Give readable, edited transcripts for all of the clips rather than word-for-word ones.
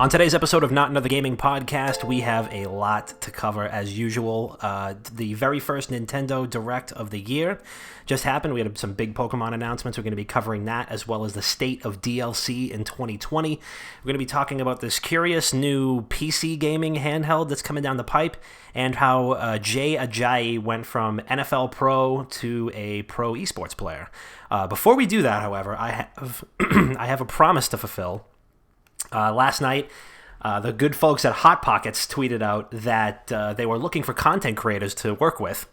On today's episode of Not Another Gaming Podcast, we have a lot to cover as usual. The very first Nintendo Direct of the year just happened. We had some big Pokemon announcements. We're going to be covering that, as well as the state of DLC in 2020. We're going to be talking about this curious new PC gaming handheld that's coming down the pipe, and how Jay Ajayi went from NFL pro to a pro esports player. Before we do that, however, I have a promise to fulfill. Last night, the good folks at Hot Pockets tweeted out that they were looking for content creators to work with.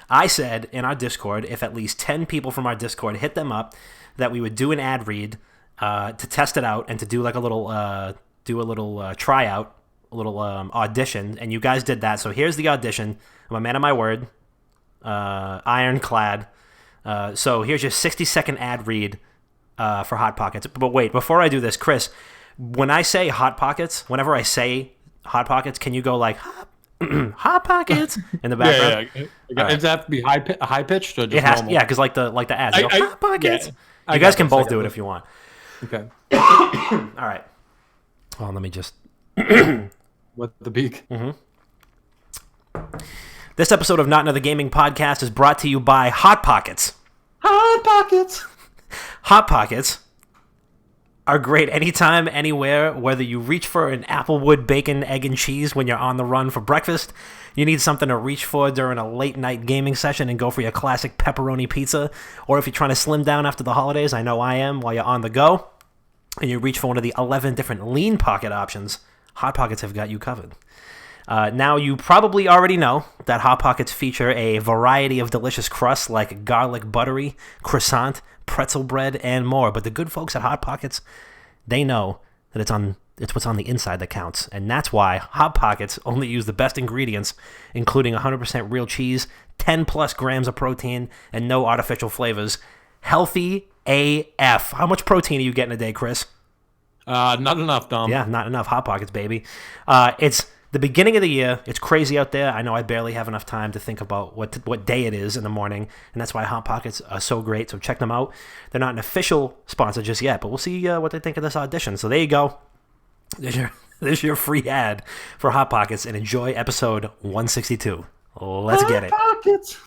I said in our Discord, if at least 10 people from our Discord hit them up, that we would do an ad read to test it out and to do like a little tryout, a little audition. And you guys did that. So here's the audition. I'm a man of my word, ironclad. So here's your 60-second ad read for Hot Pockets. But wait, before I do this, Chris, when I say Hot Pockets, whenever I say Hot Pockets, can you go like Hot Pockets in the background? Yeah. Does that have to be high pitched or just it has, normal? Yeah, because like the ads, go, Hot Pockets. Yeah, you guys can both do it if you want. Okay. All right. Hold on, let me just. With the beak. Mm-hmm. This episode of Not Another Gaming Podcast is brought to you by Hot Pockets. Hot Pockets. Hot Pockets are great anytime, anywhere, whether you reach for an Applewood bacon, egg, and cheese when you're on the run for breakfast, you need something to reach for during a late-night gaming session and go for your classic pepperoni pizza, or if you're trying to slim down after the holidays, I know I am, while you're on the go, and you reach for one of the 11 different lean pocket options, Hot Pockets have got you covered. Now, you probably already know that Hot Pockets feature a variety of delicious crusts like garlic buttery, croissant, pretzel bread, and more. But the good folks at Hot Pockets, they know that it's what's on the inside that counts. And that's why Hot Pockets only use the best ingredients, including 100% real cheese, 10 plus grams of protein, and no artificial flavors. Healthy AF. How much protein are you getting a day, Chris? Not enough, Dom. Yeah, not enough. Hot Pockets, baby. It's the beginning of the year. It's crazy out there. I know I barely have enough time to think about what day it is in the morning, and that's why Hot Pockets are so great. So check them out. They're not an official sponsor just yet, but we'll see what they think of this audition. So there you go. There's your free ad for Hot Pockets, and enjoy episode 162. Let's get it. Hot Pockets.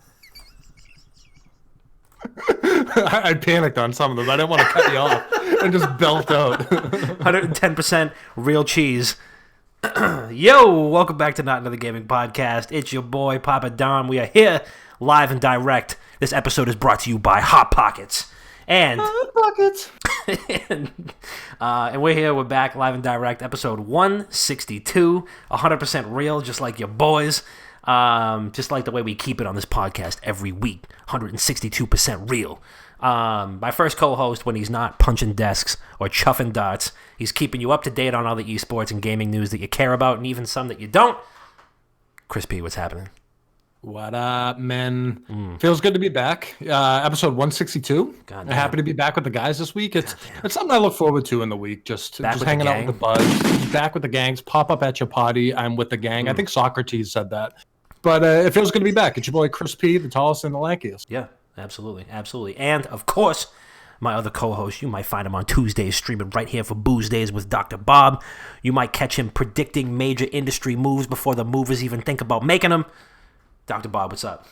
I panicked on some of them. I didn't want to cut you off and just belt out. 110% real cheese. Yo, welcome back to Not Another Gaming Podcast. It's your boy, Papa Don. We are here live and direct. This episode is brought to you by Hot Pockets. And Hot Pockets. and we're here. We're back live and direct. Episode 162. 100% real, just like your boys. Just like the way we keep it on this podcast every week. 162% real. My first co-host, when he's not punching desks or chuffing darts, he's keeping you up to date on all the esports and gaming news that you care about, and even some that you don't. Chris P, what's happening? What up, men? Feels good to be back. Episode 162. I'm happy to be back with the guys this week. It's something I look forward to in the week. Just hanging out with the buds. Back with the gangs. Pop up at your party. I'm with the gang. I think Socrates said that. But it feels good to be back. It's your boy Chris P, the tallest and the lankiest. Yeah. Absolutely, absolutely. And, of course, my other co-host, you might find him on Tuesdays streaming right here for Booze Days with Dr. Bob. You might catch him predicting major industry moves before the movers even think about making them. Dr. Bob, what's up?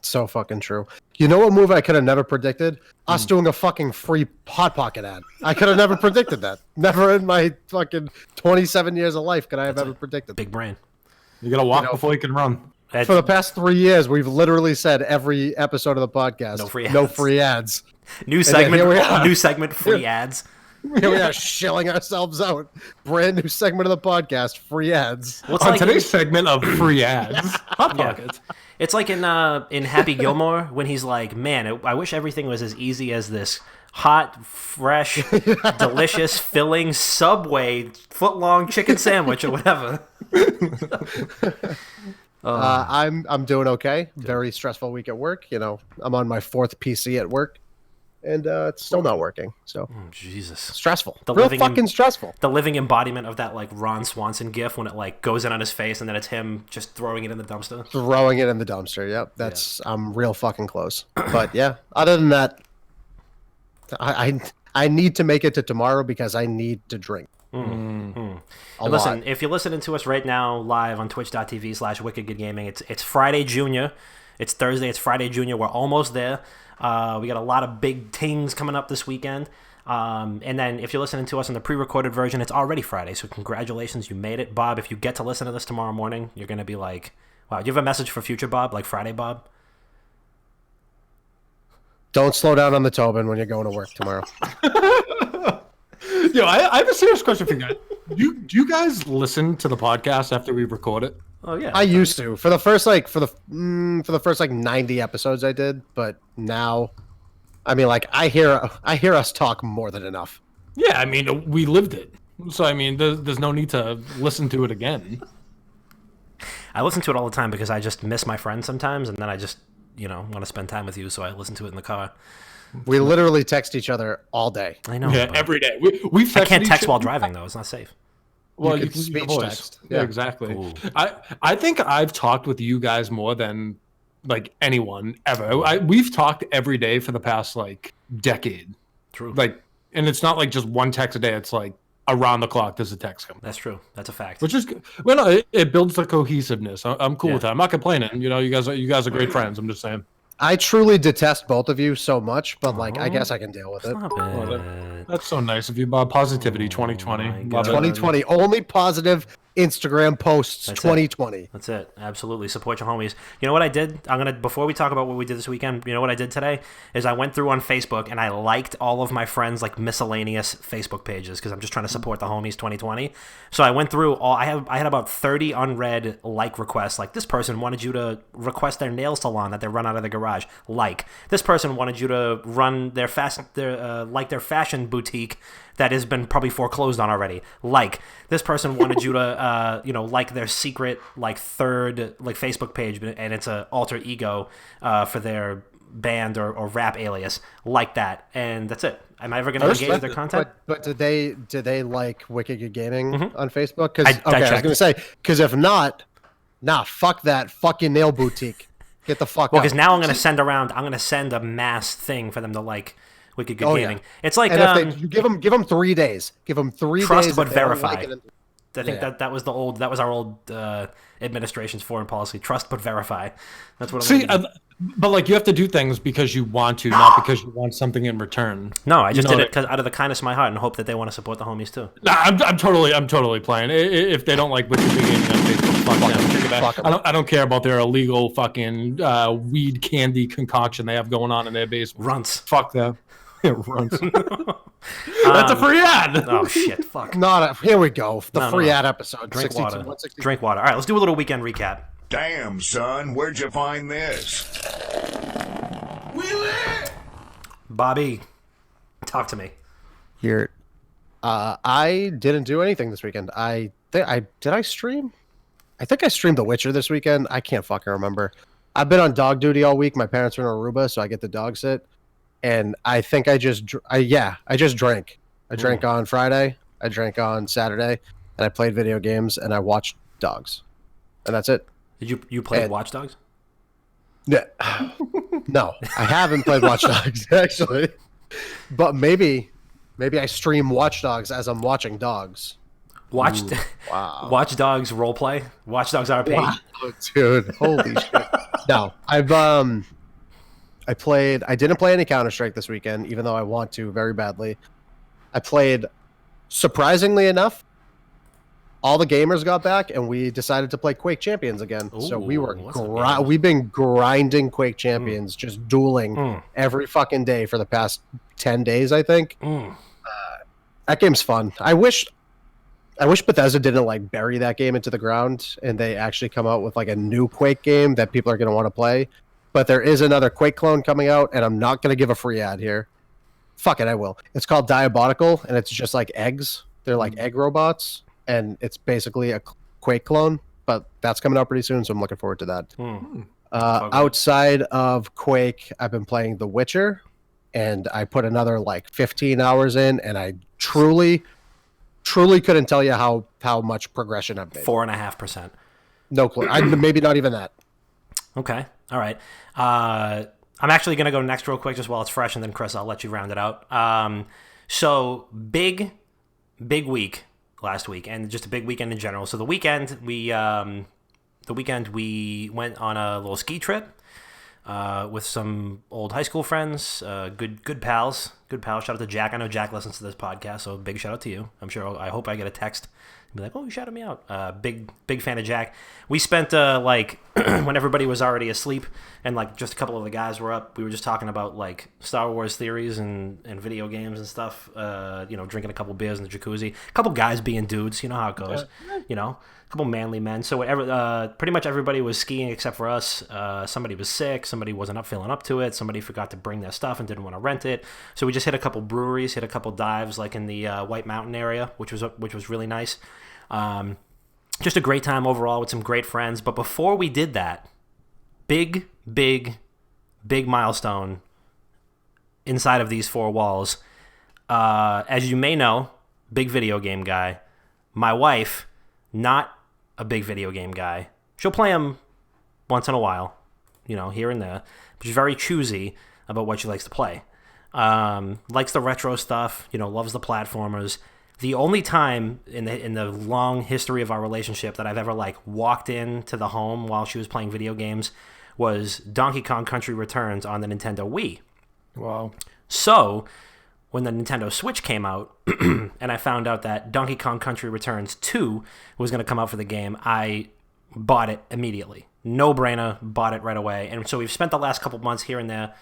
So fucking true. You know what move I could have never predicted? Us doing a fucking free Hot Pocket ad. I could have never predicted that. Never in my fucking 27 years of life could I have ever predicted that. Big brain. You got to walk before you can run. For the past 3 years, we've literally said every episode of the podcast, no free ads. New segment, free ads. Here we are shilling ourselves out. Brand new segment of the podcast, free ads. What's on today's segment of free ads, Hot Pockets. It's like in Happy Gilmore when he's like, man, I wish everything was as easy as this hot, fresh, delicious, filling Subway foot-long chicken sandwich or whatever. I'm doing okay. Very stressful week at work. You know, I'm on my 4th PC at work, and it's still not working. So Jesus, stressful. Stressful. The living embodiment of that like Ron Swanson gif when it like goes in on his face, and then it's him just throwing it in the dumpster. Throwing it in the dumpster. Yep, I'm real fucking close. But yeah, other than that, I need to make it to tomorrow because I need to drink. Listen, if you're listening to us right now live on twitch.tv/wickedgoodgaming, it's Friday Junior. It's Thursday. It's Friday Junior. We're almost there. We got a lot of big things coming up this weekend. And then if you're listening to us in the pre-recorded version, it's already Friday. So congratulations, you made it. Bob, if you get to listen to this tomorrow morning, you're going to be like, wow. Do you have a message for future Bob, like Friday Bob? Don't slow down on the Tobin when you're going to work tomorrow. Yo, I have a serious question for you guys. Do you guys listen to the podcast after we record it? Oh yeah, I used to for the first 90 episodes I did, but now, I mean, like I hear us talk more than enough. Yeah, I mean, we lived it, so I mean, there's no need to listen to it again. I listen to it all the time because I just miss my friends sometimes, and then I just want to spend time with you, so I listen to it in the car. We literally text each other all day. I know. Yeah, every day. I can't text while driving though; it's not safe. Well, you can speech text. Yeah, exactly. Cool. I think I've talked with you guys more than like anyone ever. We've talked every day for the past like decade. True. Like, and it's not like just one text a day. It's like around the clock there's a text coming. That's true. That's a fact. Which is good. Well, no, it builds the cohesiveness. I'm cool with that. I'm not complaining. You guys are great friends. I'm just saying. I truly detest both of you so much, but like I guess I can deal with it. That's so nice of you, Bob. Positivity 2020. 2020. Only positive Instagram posts. That's 2020. That's it. Absolutely. Support your homies. You know what I did? Before we talk about what we did this weekend, you know what I did today? Is I went through on Facebook and I liked all of my friends' like miscellaneous Facebook pages because I'm just trying to support the homies 2020. So I went through I had about 30 unread like requests. Like this person wanted you to request their nail salon that they run out of the garage. Like this person wanted you to run their fashion boutique that has been probably foreclosed on already. Like this person wanted you to like their secret like third like Facebook page, and it's a alter ego for their band or rap alias like that, and that's it. Am I ever going to engage with their content? But did they like Wicked Good Gaming on Facebook? Because I was going to say, because if not, fuck that fucking nail boutique. Get the fuck out. Well, because now I'm going to send a mass thing for them to like Wicked Good Gaming. Yeah. It's like and if you give them 3 days. Give them 3 days. Trust but verify. I think that was our old administration's foreign policy. Trust but verify. That's what I'm saying. But like you have to do things because you want to, not because you want something in return. No, I just did it out of the kindness of my heart and hope that they want to support the homies too. Nah, I'm totally playing. If they don't like Wicked Good Gaming on Facebook, fuck them. I don't care about their illegal fucking weed candy concoction they have going on in their basement. Runts. Fuck them. Runs. That's a free ad. Oh shit! Fuck. Here we go. The free ad episode. Drink water. Drink water. All right, let's do a little weekend recap. Damn, son, where'd you find this? We lit. Bobby, talk to me. Here, I didn't do anything this weekend. Did I stream? I think I streamed The Witcher this weekend. I can't fucking remember. I've been on dog duty all week. My parents are in Aruba, so I get the dog sit. And I think I just drank. I drank on Friday. I drank on Saturday, and I played video games and I watched dogs, and that's it. Did you play Watch Dogs? Yeah. No, I haven't played Watch Dogs actually, but maybe I stream Watch Dogs as I'm watching dogs. Watch Dogs roleplay. Watch Dogs RP. Wow, dude, holy shit! No, I didn't play any Counter-Strike this weekend, even though I want to very badly. I played, surprisingly enough, all the gamers got back, and we decided to play Quake Champions again. Ooh, so we've been grinding Quake Champions, just dueling every fucking day for the past 10 days, I think. That game's fun. I wish Bethesda didn't like bury that game into the ground, and they actually come out with like a new Quake game that people are going to want to play. But there is another Quake clone coming out, and I'm not going to give a free ad here. Fuck it, I will. It's called Diabolical, and it's just like eggs. They're like egg robots, and it's basically a Quake clone, but that's coming out pretty soon, so I'm looking forward to that. Outside of Quake, I've been playing The Witcher, and I put another like 15 hours in, and I truly couldn't tell you how much progression I've made. 4.5%. No clue. Maybe not even that. Okay. All right. I'm actually going to go next real quick just while it's fresh, and then, Chris, I'll let you round it out. So, big week last week, and just a big weekend in general. So the weekend we went on a little ski trip with some old high school friends, good pals. Shout out to Jack. I know Jack listens to this podcast, so big shout out to you. I hope I get a text and be like, oh, you shouted me out. Big fan of Jack. We spent when everybody was already asleep and like just a couple of the guys were up, we were just talking about like Star Wars theories and video games and stuff. Drinking a couple beers in the jacuzzi. A couple guys being dudes, you know how it goes. A couple manly men. So pretty much everybody was skiing except for us. Somebody was sick. Somebody wasn't feeling up to it. Somebody forgot to bring their stuff and didn't want to rent it. So we just hit a couple breweries, hit a couple dives like in the White Mountain area, which was really nice. Just a great time overall with some great friends. But before we did that, big milestone inside of these four walls. As you may know, big video game guy. My wife, not a big video game guy. She'll play them once in a while, here and there. But she's very choosy about what she likes to play. Likes the retro stuff, loves the platformers. The only time in the long history of our relationship that I've ever walked into the home while she was playing video games was Donkey Kong Country Returns on the Nintendo Wii. Wow. So when the Nintendo Switch came out and I found out that Donkey Kong Country Returns 2 was going to come out for the game, I bought it immediately. No brainer, bought it right away. And so we've spent the last couple months here and there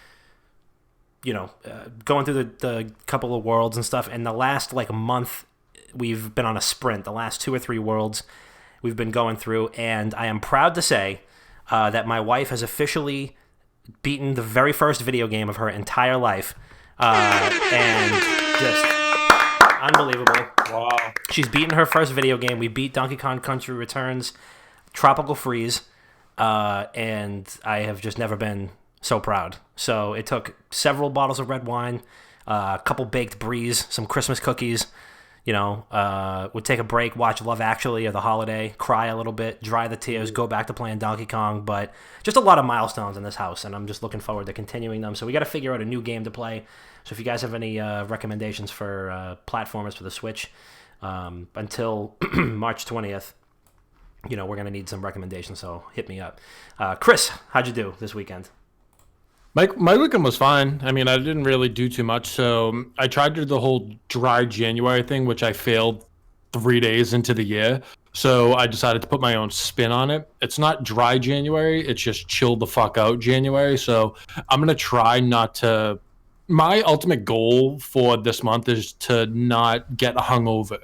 going through the couple of worlds and stuff. And the last month, we've been on a sprint. The last 2 or 3 worlds we've been going through. And I am proud to say that my wife has officially beaten the very first video game of her entire life. And just unbelievable. Wow. She's beaten her first video game. We beat Donkey Kong Country Returns, Tropical Freeze. And I have just never been so proud. So it took several bottles of red wine, a couple baked bries, some Christmas cookies, would take a break, watch Love Actually or The Holiday, cry a little bit, dry the tears, go back to playing Donkey Kong. But just a lot of milestones in this house, and I'm just looking forward to continuing them. So we got to figure out a new game to play. So if you guys have any recommendations for platformers for the Switch until March 20th, we're going to need some recommendations, so hit me up. Chris, how'd you do this weekend? My weekend was fine. I mean, I didn't really do too much. So I tried to do the whole dry January thing, which I failed 3 days into the year. So I decided to put my own spin on it. It's not dry January. It's just chill the fuck out January. So I'm going to try not to... My ultimate goal for this month is to not get hungover.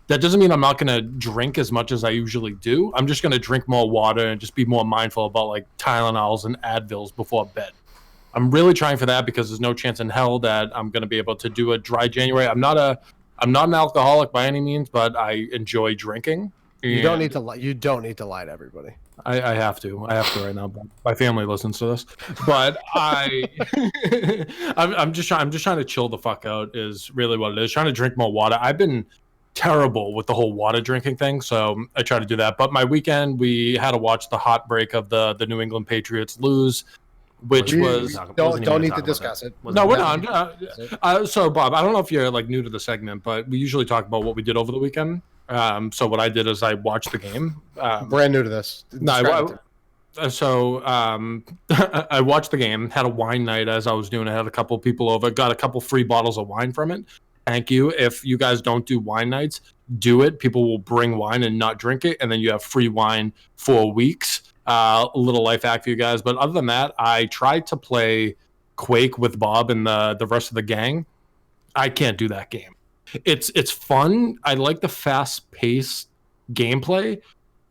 That doesn't mean I'm not going to drink as much as I usually do. I'm just going to drink more water and just be more mindful about Tylenols and Advils before bed. I'm really trying for that because there's no chance in hell that I'm going to be able to do a dry January. I'm not an alcoholic by any means, but I enjoy drinking. You don't need to lie. You don't need to lie to everybody. I have to. I have to right now. But my family listens to this. But I'm just trying to chill the fuck out is really what it is. Trying to drink more water. I've been terrible with the whole water drinking thing, so I try to do that. But my weekend, we had to watch the heartbreak of the New England Patriots lose. Which was don't need to discuss it. No, we're not. So Bob, I don't know if you're new to the segment, but we usually talk about what we did over the weekend. So what I did is I watched the game. Brand new to this. I watched the game. Had a wine night as I was doing. I had a couple people over. Got a couple free bottles of wine from it. Thank you. If you guys don't do wine nights, do it. People will bring wine and not drink it, and then you have free wine for weeks. A little life hack for you guys. But other than that, I tried to play Quake with Bob and the rest of the gang. I can't do that game. It's fun. I like the fast-paced gameplay,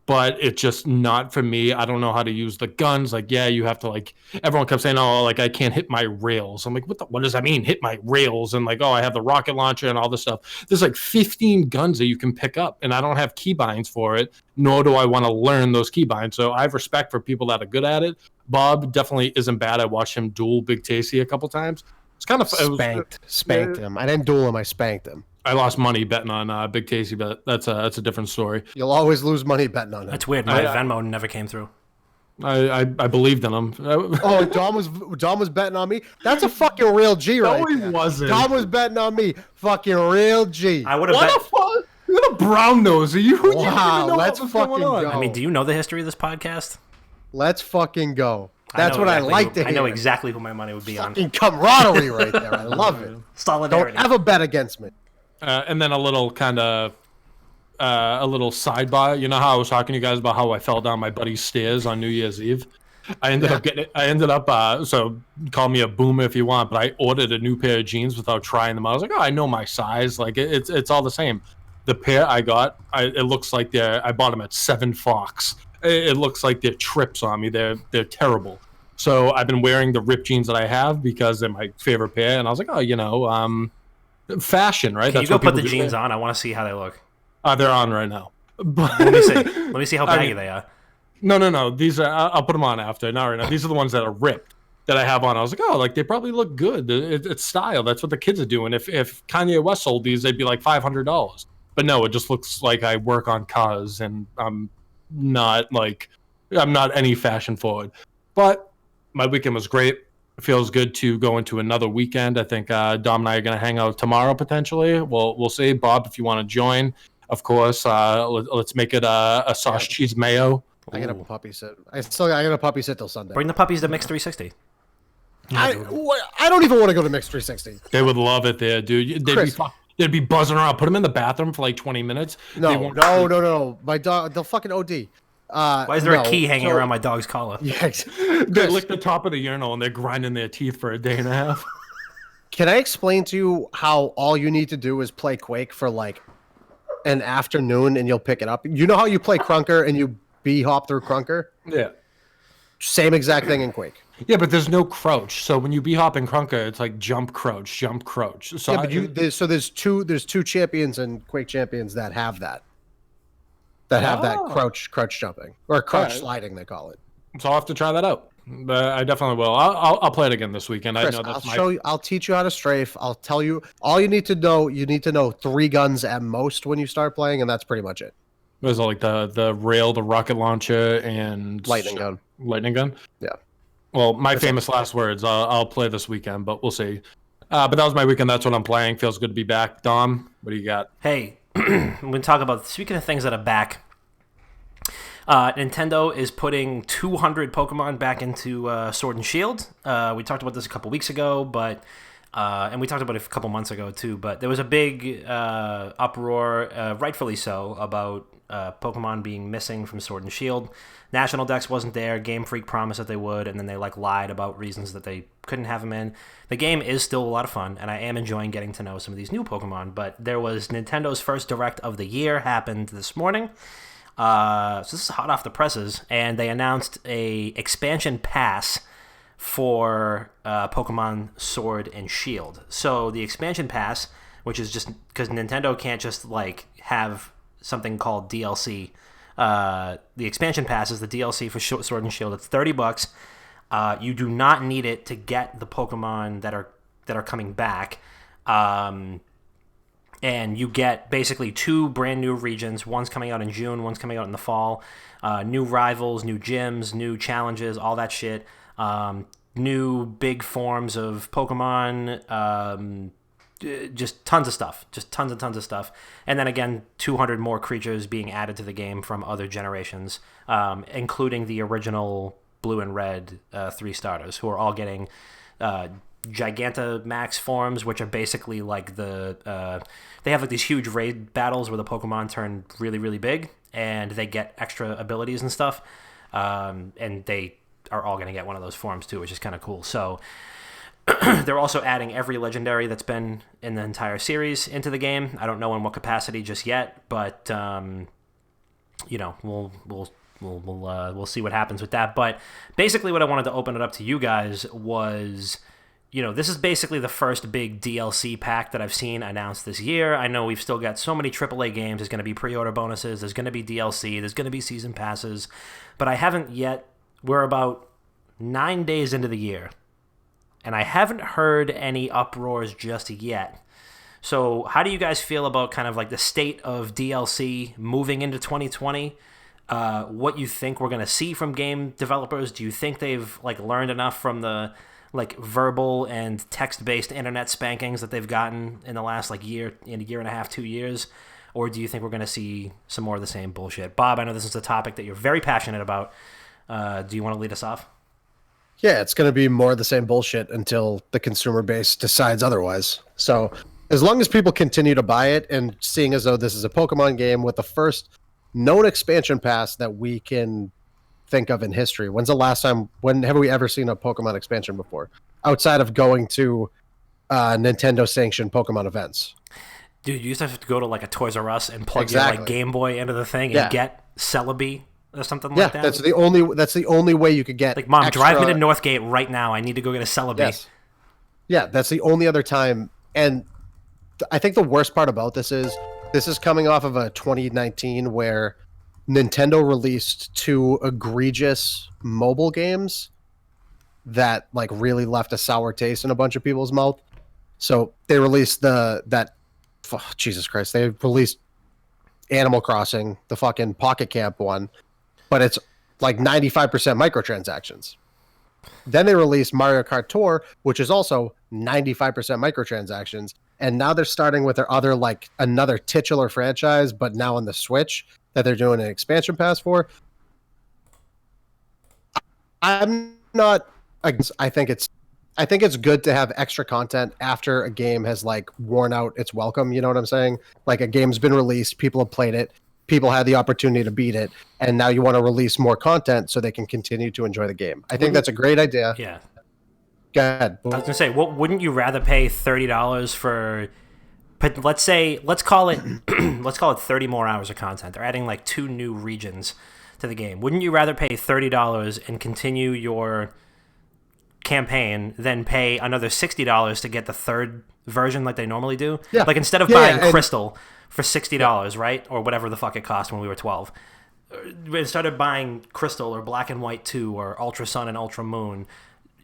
but it's just not for me. I don't know how to use the guns. You have to everyone kept saying, oh, I can't hit my rails. I'm like, what does that mean? Hit my rails? And I have the rocket launcher and all this stuff. There's 15 guns that you can pick up, and I don't have keybinds for it, nor do I want to learn those keybinds. So I have respect for people that are good at it. Bob definitely isn't bad. I watched him duel Big Tasty a couple times. It's kind of spanked him. I didn't duel him. I spanked him. I lost money betting on Big Tasty, but that's a different story. You'll always lose money betting on him. That's weird. My Venmo never came through. I believed in him. Oh, Dom was betting on me. That's a fucking real G right there. No, he wasn't. Dom was betting on me. Fucking real G. I would have bet. You're gonna brown nosed. You don't even know let's what's fucking going on. go. I mean, do you know the history of this podcast? Let's fucking go. That's what I like to hear. I know exactly who my money would be fucking camaraderie right there. I love it. Solidarity. Don't ever bet against me. And then a little kind of a little sidebar. You know how I was talking to you guys about how I fell down my buddy's stairs on New Year's Eve? I ended up so call me a boomer if you want, but I ordered a new pair of jeans without trying them. I was like, oh, I know my size. Like it's all the same. The pair I got, it looks like I bought them at 7 Fox. It looks like they're trips on me. They're terrible. So I've been wearing the ripped jeans that I have because they're my favorite pair. And I was like, oh, fashion, right? Can you go put the jeans on? I want to see how they look. They're on right now. But Let me see how baggy they are. No. These are. I'll put them on after. Not right now. These are the ones that are ripped that I have on. I was like, oh, like they probably look good. It's style. That's what the kids are doing. If Kanye West sold these, they'd be like $500. But no, it just looks like I work on cars, and I'm not any fashion forward. But my weekend was great. It feels good to go into another weekend. I think Dom and I are going to hang out tomorrow potentially. We'll see. Bob, if you want to join, of course. Let's make it a sausage cheese mayo. I got a puppy sit. I got a puppy sit till Sunday. Bring the puppies to Mix 360. I don't even want to go to Mix 360. They would love it there, dude. They'd be buzzing around. Put them in the bathroom for like 20 minutes. No. My dog, they'll fucking OD. Why is there a key hanging around my dog's collar? Yeah, they lick the top of the urinal and they're grinding their teeth for a day and a half. Can I explain to you how all you need to do is play Quake for like an afternoon and you'll pick it up? You know how you play Crunker and you b-hop through Crunker? Yeah. Same exact thing in Quake. Yeah, but there's no crouch. So when you b-hop in Crunker, it's like jump, crouch, jump, crouch. So yeah, but there's two champions and Quake champions that have that. That have that crouch jumping or crouch sliding, they call it. So I'll have to try that out. But I definitely will. I'll play it again this weekend. Chris, I know that's I'll teach you how to strafe. I'll tell you all you need to know. You need to know 3 guns at most when you start playing, and that's pretty much it. Was it like the rail, the rocket launcher, and lightning gun? Lightning gun. Yeah. Well, my famous last words. I'll play this weekend, but we'll see. But that was my weekend. That's what I'm playing. Feels good to be back. Dom, what do you got? Hey, we talk about speaking of things that are back. Nintendo is putting 200 Pokemon back into Sword and Shield. We talked about this a couple weeks ago, but and we talked about it a couple months ago too. But there was a big uproar, rightfully so, about Pokemon being missing from Sword and Shield. National Dex wasn't there. Game Freak promised that they would, and then they lied about reasons that they couldn't have them in. The game is still a lot of fun, and I am enjoying getting to know some of these new Pokemon. But there was Nintendo's first Direct of the year happened this morning. So this is hot off the presses, and they announced a expansion pass for Pokemon Sword and Shield. So the expansion pass, which is just because Nintendo can't just have something called DLC. The expansion pass is the DLC for Sword and Shield. It's $30. You do not need it to get the Pokemon that are coming back. And you get basically 2 brand new regions. One's coming out in June, one's coming out in the fall. New rivals, new gyms, new challenges, all that shit. New big forms of Pokemon. Just tons of stuff. Just tons and tons of stuff. And then again, 200 more creatures being added to the game from other generations, including the original Blue and Red 3 starters, who are all getting Gigantamax forms, which are basically like they have these huge raid battles where the Pokemon turn really, really big, and they get extra abilities and stuff, and they are all going to get one of those forms too, which is kind of cool. So they're also adding every legendary that's been in the entire series into the game. I don't know in what capacity just yet, but we'll see what happens with that. But basically, what I wanted to open it up to you guys was, this is basically the first big DLC pack that I've seen announced this year. I know we've still got so many AAA games. There's going to be pre-order bonuses. There's going to be DLC. There's going to be season passes. But I haven't yet. We're about 9 days into the year, and I haven't heard any uproars just yet. So how do you guys feel about kind of the state of DLC moving into 2020? What you think we're going to see from game developers? Do you think they've learned enough from the verbal and text-based internet spankings that they've gotten in the last year and a half, 2 years? or do you think we're going to see some more of the same bullshit? Bob, I know this is a topic that you're very passionate about. Do you want to lead us off? Yeah, it's going to be more of the same bullshit until the consumer base decides otherwise. So as long as people continue to buy it, and seeing as though this is a Pokemon game with the first known expansion pass that we can think of in history. When have we ever seen a Pokemon expansion before? Outside of going to Nintendo sanctioned Pokemon events. Dude, you used to have to go to like a Toys R Us and plug your like Game Boy into the thing and get Celebi or something like that. Yeah, that's the only way you could get. Like, Mom, drive me to Northgate right now. I need to go get a Celebi. Yes. Yeah, that's the only other time. And I think the worst part about this is coming off of a 2019 where Nintendo released 2 egregious mobile games that like really left a sour taste in a bunch of people's mouth. So they released Jesus Christ, they released Animal Crossing, the fucking Pocket Camp one, but it's like 95% microtransactions. Then they released Mario Kart Tour, which is also 95% microtransactions. And now they're starting with their other, like, another titular franchise, but now on the Switch that they're doing an expansion pass for. I'm not. I think it's good to have extra content after a game has like worn out its welcome. You know what I'm saying? Like, a game's been released, people have played it, people had the opportunity to beat it, and now you want to release more content so they can continue to enjoy the game. I think that's a great idea. Yeah. Go ahead. I was gonna say, wouldn't you rather pay $30 for? But let's call it 30 more hours of content. They're adding like 2 new regions to the game. Wouldn't you rather pay $30 and continue your campaign than pay another $60 to get the third version like they normally do? Yeah. Like, instead of buying Crystal for $60, right, or whatever the fuck it cost when we were 12, instead of buying Crystal or Black and White 2 or Ultra Sun and Ultra Moon,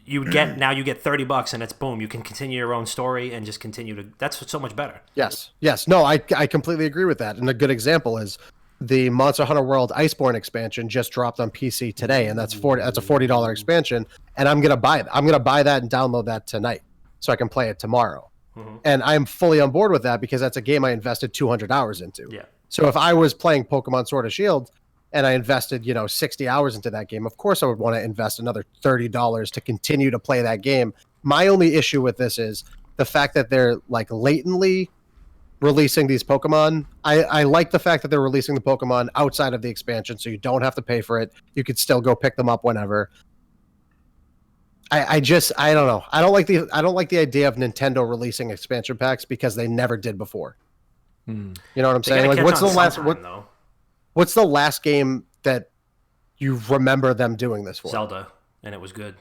you get $30 and it's boom. You can continue your own story and just continue to. That's so much better. Yes. No, I completely agree with that. And a good example is the Monster Hunter World Iceborne expansion just dropped on PC today, and that's a $40 expansion. And I'm gonna buy it. I'm gonna buy that and download that tonight so I can play it tomorrow. Mm-hmm. And I'm fully on board with that because that's a game I invested 200 hours into. Yeah. So if I was playing Pokemon Sword and Shield and I invested, 60 hours into that game, of course I would want to invest another $30 to continue to play that game. My only issue with this is the fact that they're like latently releasing these Pokemon. I like the fact that they're releasing the Pokemon outside of the expansion, so you don't have to pay for it. You could still go pick them up whenever. I don't know. I don't like the idea of Nintendo releasing expansion packs because they never did before. You know what I'm saying? Like, what's the last game that you remember them doing this for? Zelda, and it was good.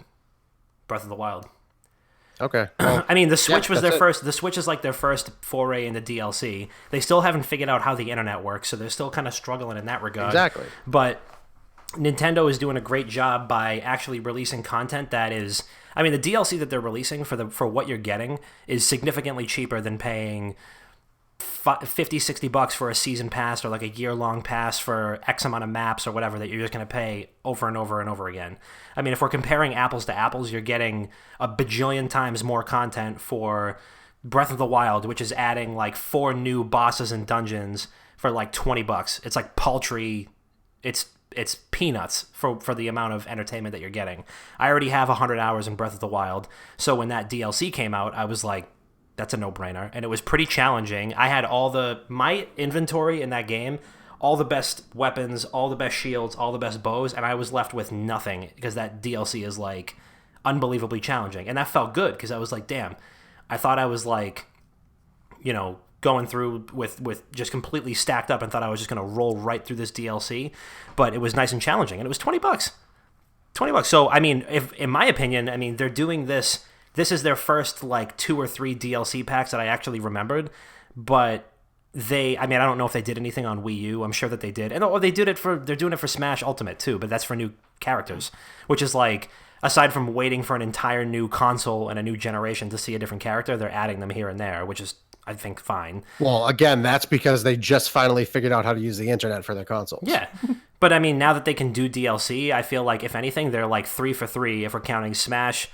Breath of the Wild. Okay. Well, I mean, the Switch was their first. The Switch is like their first foray into DLC. They still haven't figured out how the internet works, so they're still kind of struggling in that regard. Exactly. But Nintendo is doing a great job by actually releasing content that is. I mean, the DLC that they're releasing for what you're getting is significantly cheaper than paying $50-$60 for a season pass or like a year-long pass for X amount of maps or whatever that you're just going to pay over and over and over again. I mean, if we're comparing apples to apples, you're getting a bajillion times more content for Breath of the Wild, which is adding like 4 new bosses and dungeons for like $20. It's like paltry. It's peanuts for the amount of entertainment that you're getting. I already have 100 hours in Breath of the Wild, so when that DLC came out, I was like, that's a no-brainer, and it was pretty challenging. I had my inventory in that game, all the best weapons, all the best shields, all the best bows, and I was left with nothing because that DLC is like unbelievably challenging, and that felt good because I was like, damn, I thought I was like, going through with just completely stacked up and thought I was just going to roll right through this DLC, but it was nice and challenging, and it was $20. $20. So, I mean, if in my opinion, I mean, they're doing this. This is their first like 2 or 3 DLC packs that I actually remembered, but I don't know if they did anything on Wii U. I'm sure that they did, and they're doing it for Smash Ultimate too, but that's for new characters, which is like, aside from waiting for an entire new console and a new generation to see a different character, they're adding them here and there, which is, I think, fine. Well, again, that's because they just finally figured out how to use the internet for their consoles. Yeah. But I mean, now that they can do DLC, I feel like if anything, they're like 3 for 3 if we're counting Smash,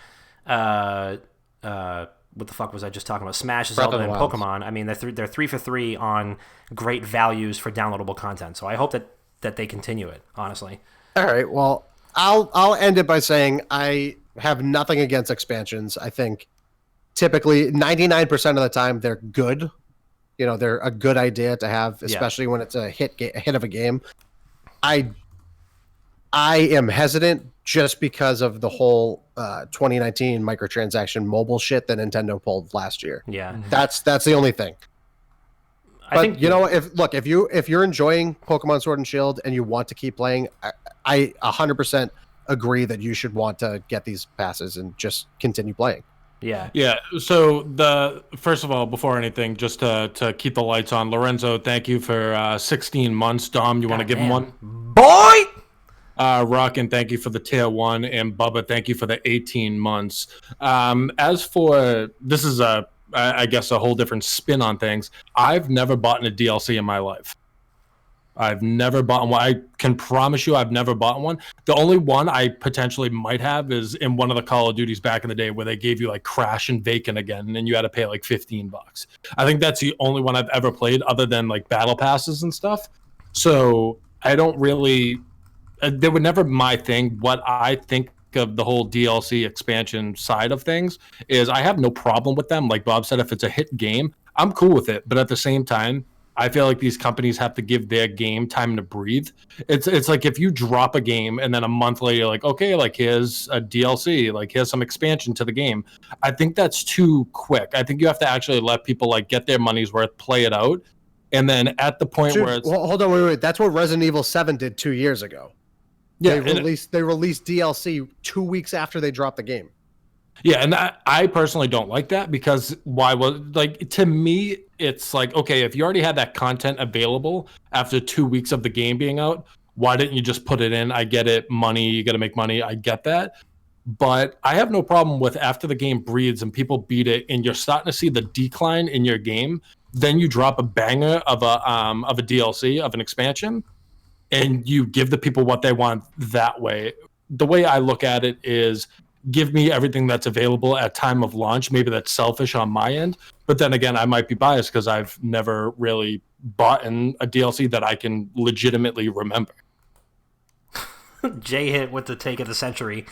what the fuck was I just talking about? Smash, Zelda, and Pokemon. I mean, they're 3 for 3 on great values for downloadable content. So I hope that they continue it, honestly. All right, well, I'll end it by saying I have nothing against expansions. I think typically 99% of the time they're good. You know, they're a good idea to have, especially when it's a hit of a game. I am hesitant just because of the whole 2019 microtransaction mobile shit that Nintendo pulled last year. Yeah, that's the only thing. I think if you're enjoying Pokemon Sword and Shield and you want to keep playing, I 100% agree that you should want to get these passes and just continue playing. Yeah. So first of all, before anything, just to keep the lights on, Lorenzo, thank you for 16 months. Dom, you want to give him one? Boy! Rockin', thank you for the tier 1, and Bubba, thank you for the 18 months. As for this is I guess a whole different spin on things. I've never bought a DLC in my life. I've never bought one. I can promise you I've never bought one. The only one I potentially might have is in one of the Call of Duties back in the day where they gave you like Crash and Vacant again and you had to pay like $15. I think that's the only one I've ever played other than like battle passes and stuff. So I don't really, they were never my thing. What I think of the whole DLC expansion side of things is I have no problem with them. Like Bob said, if it's a hit game, I'm cool with it. But at the same time, I feel like these companies have to give their game time to breathe. It's like if you drop a game and then a month later you're like, okay, like here's a DLC, like here's some expansion to the game. I think that's too quick. I think you have to actually let people like get their money's worth, play it out. And then at the point where it's... Well, hold on, wait. That's what Resident Evil 7 did 2 years ago. Yeah, they released DLC 2 weeks after they dropped the game. Yeah, and I personally don't like that because to me, it's like, okay, if you already had that content available after 2 weeks of the game being out, why didn't you just put it in? I get it, money, you got to make money, I get that. But I have no problem with after the game breathes and people beat it and you're starting to see the decline in your game, then you drop a banger of a DLC, of an expansion, and you give the people what they want that way. The way I look at it is give me everything that's available at time of launch. Maybe that's selfish on my end, but then again, I might be biased because I've never really bought in a DLC that I can legitimately remember. Jay hit with the take of the century.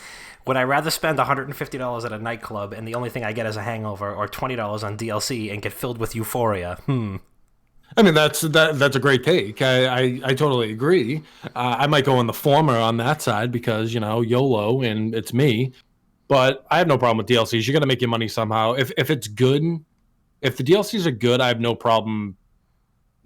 Would I rather spend $150 at a nightclub and the only thing I get is a hangover, or $20 on DLC and get filled with euphoria? I mean, that's a great take. I totally agree. I might go in the former on that side because, you know, YOLO and it's me. But I have no problem with DLCs. You're going to make your money somehow. If it's good, if the DLCs are good, I have no problem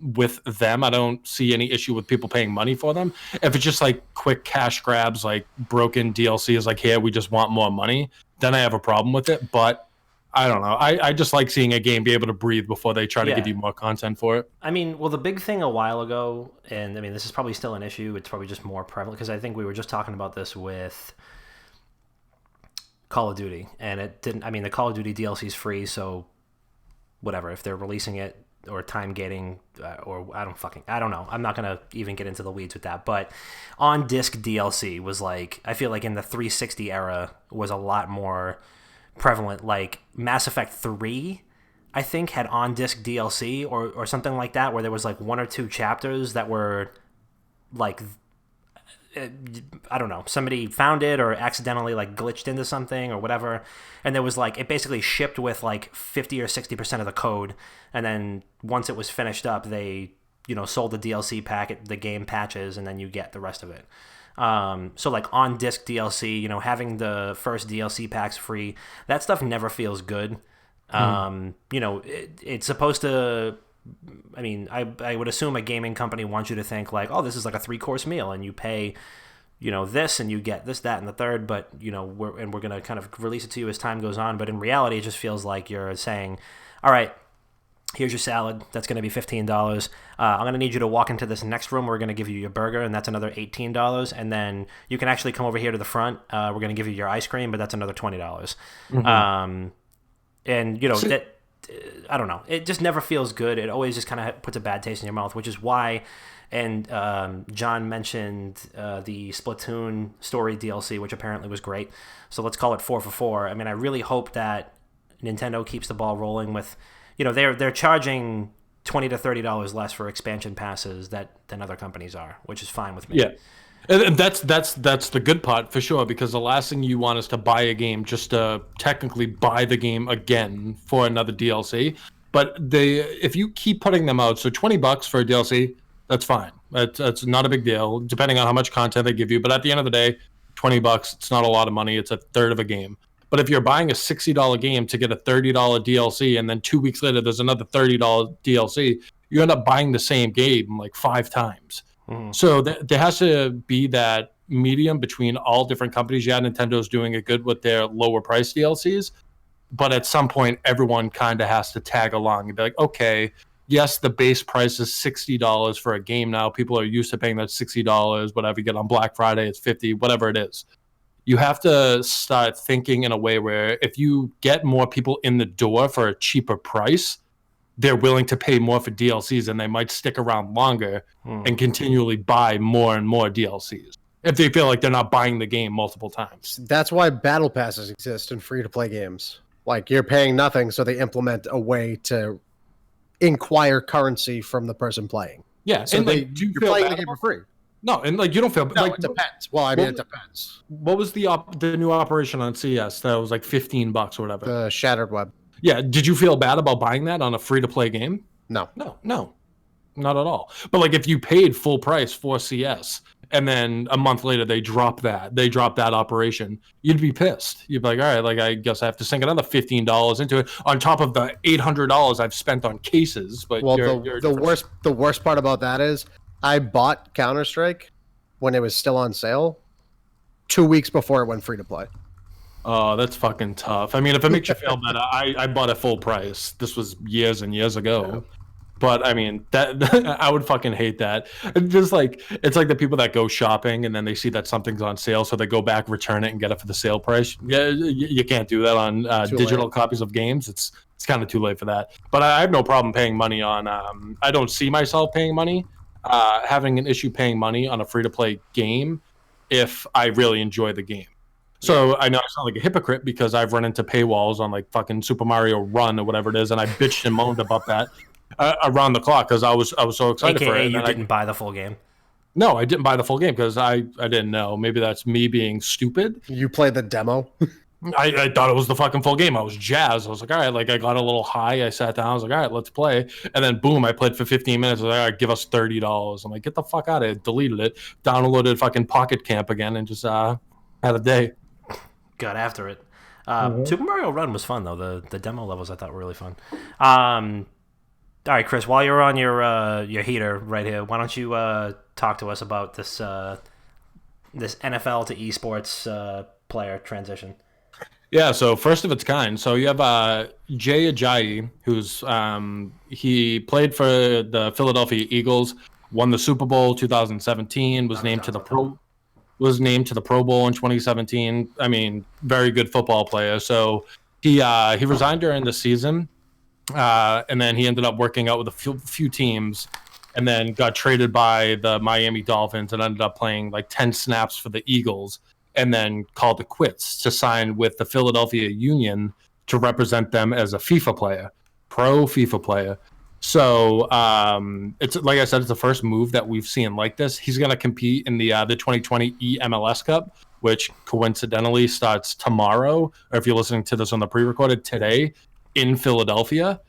with them. I don't see any issue with people paying money for them. If it's just like quick cash grabs, like broken DLC is like, hey, we just want more money, then I have a problem with it. But I don't know. I just like seeing a game be able to breathe before they try to give you more content for it. I mean, well, the big thing a while ago, and I mean, this is probably still an issue. It's probably just more prevalent because I think we were just talking about this with Call of Duty, and it didn't. I mean, the Call of Duty DLC is free, so whatever. If they're releasing it or time gating, or I don't know. I'm not gonna even get into the weeds with that. But on disc DLC was like, I feel like in the 360 era was a lot more prevalent. Like Mass Effect 3, I think, had on disc DLC or something like that, where there was like 1 or 2 chapters that were like, I don't know, somebody found it or accidentally like glitched into something or whatever, and there was like, it basically shipped with like 50 or 60% of the code, and then once it was finished up, they, you know, sold the DLC packet, the game patches, and then you get the rest of it. So like on disc DLC, you know, having the first DLC packs free, that stuff never feels good. You know, it's supposed to, I mean, I would assume a gaming company wants you to think like, oh, this is like a 3-course meal and you pay, you know, this and you get this, that, and the third, but, you know, we're going to kind of release it to you as time goes on. But in reality, it just feels like you're saying, all right, here's your salad. That's going to be $15. I'm going to need you to walk into this next room. We're going to give you your burger, and that's another $18. And then you can actually come over here to the front. We're going to give you your ice cream, but that's another $20. Mm-hmm. And, you know, that, I don't know. It just never feels good. It always just kind of puts a bad taste in your mouth, which is why, and John mentioned the Splatoon story DLC, which apparently was great. So let's call it 4 for 4. I mean, I really hope that Nintendo keeps the ball rolling with, they're charging $20 to $30 less for expansion passes than other companies are, which is fine with me. Yeah. And that's the good part for sure, because the last thing you want is to buy a game just to technically buy the game again for another DLC. But if you keep putting them out, so $20 for a DLC, that's fine. That's not a big deal, depending on how much content they give you. But at the end of the day, $20, it's not a lot of money. It's a third of a game. But if you're buying a $60 game to get a $30 DLC, and then 2 weeks later there's another $30 DLC, you end up buying the same game like 5 times. So there has to be that medium between all different companies. Yeah, Nintendo's doing it good with their lower price DLCs, but at some point everyone kind of has to tag along and be like, okay, yes, the base price is $60 for a game now. People are used to paying that $60. Whatever you get on Black Friday, it's $50, whatever it is. You have to start thinking in a way where if you get more people in the door for a cheaper price, they're willing to pay more for DLCs, and they might stick around longer and continually buy more and more DLCs if they feel like they're not buying the game multiple times. That's why battle passes exist in free-to-play games. Like, you're paying nothing, so they implement a way to inquire currency from the person playing. Yeah, so and you're playing the game for free. No, and you don't feel no, it depends. Well, I mean, it depends. What was the new operation on CS that was like $15 or whatever? The Shattered Web. Yeah, did you feel bad about buying that on a free-to-play game? No, not at all. But like, if you paid full price for CS and then a month later they drop that operation, you'd be pissed. You'd be like, all right, like I guess I have to sink another $15 into it on top of the $800 I've spent on cases. But the worst part about that is I bought Counter-Strike when it was still on sale 2 weeks before it went free to play. Oh, that's fucking tough. I mean, if it makes you feel better, I bought at full price. This was years and years ago. Yeah. But I mean, that I would fucking hate that. Just like, it's like the people that go shopping and then they see that something's on sale, so they go back, return it, and get it for the sale price. Yeah, you can't do that on digital copies of games. It's kind of too late for that. But I have no problem paying money on. I don't see myself paying money, having an issue paying money on a free-to-play game if I really enjoy the game. So I know I sound like a hypocrite because I've run into paywalls on like fucking Super Mario Run or whatever it is, and I bitched and moaned about that around the clock because I was so excited for it. You didn't buy the full game? No, I didn't buy the full game because I didn't know. Maybe that's me being stupid. You played the demo? I thought it was the fucking full game. I was jazzed. I was like, all right, like I got a little high. I sat down. I was like, all right, let's play. And then boom, I played for 15 minutes. I was like, all right, give us $30. I'm like, get the fuck out of it. Deleted it. Downloaded fucking Pocket Camp again and just had a day. Got after it. Super Mario Run was fun though. The demo levels I thought were really fun. All right, Chris, while you're on your heater right here, why don't you talk to us about this NFL to esports player transition? Yeah, so first of its kind. So you have Jay Ajayi, who's he played for the Philadelphia Eagles, won the Super Bowl 2017, was named to the Pro Bowl in 2017. I mean, very good football player. So he resigned during the season, and then he ended up working out with a few teams, and then got traded by the Miami Dolphins and ended up playing like 10 snaps for the Eagles, and then called it quits to sign with the Philadelphia Union to represent them as a FIFA player, pro FIFA player. So it's like I said, it's the first move that we've seen like this. He's going to compete in the 2020 MLS Cup, which coincidentally starts tomorrow, or if you're listening to this on the pre-recorded, today in Philadelphia.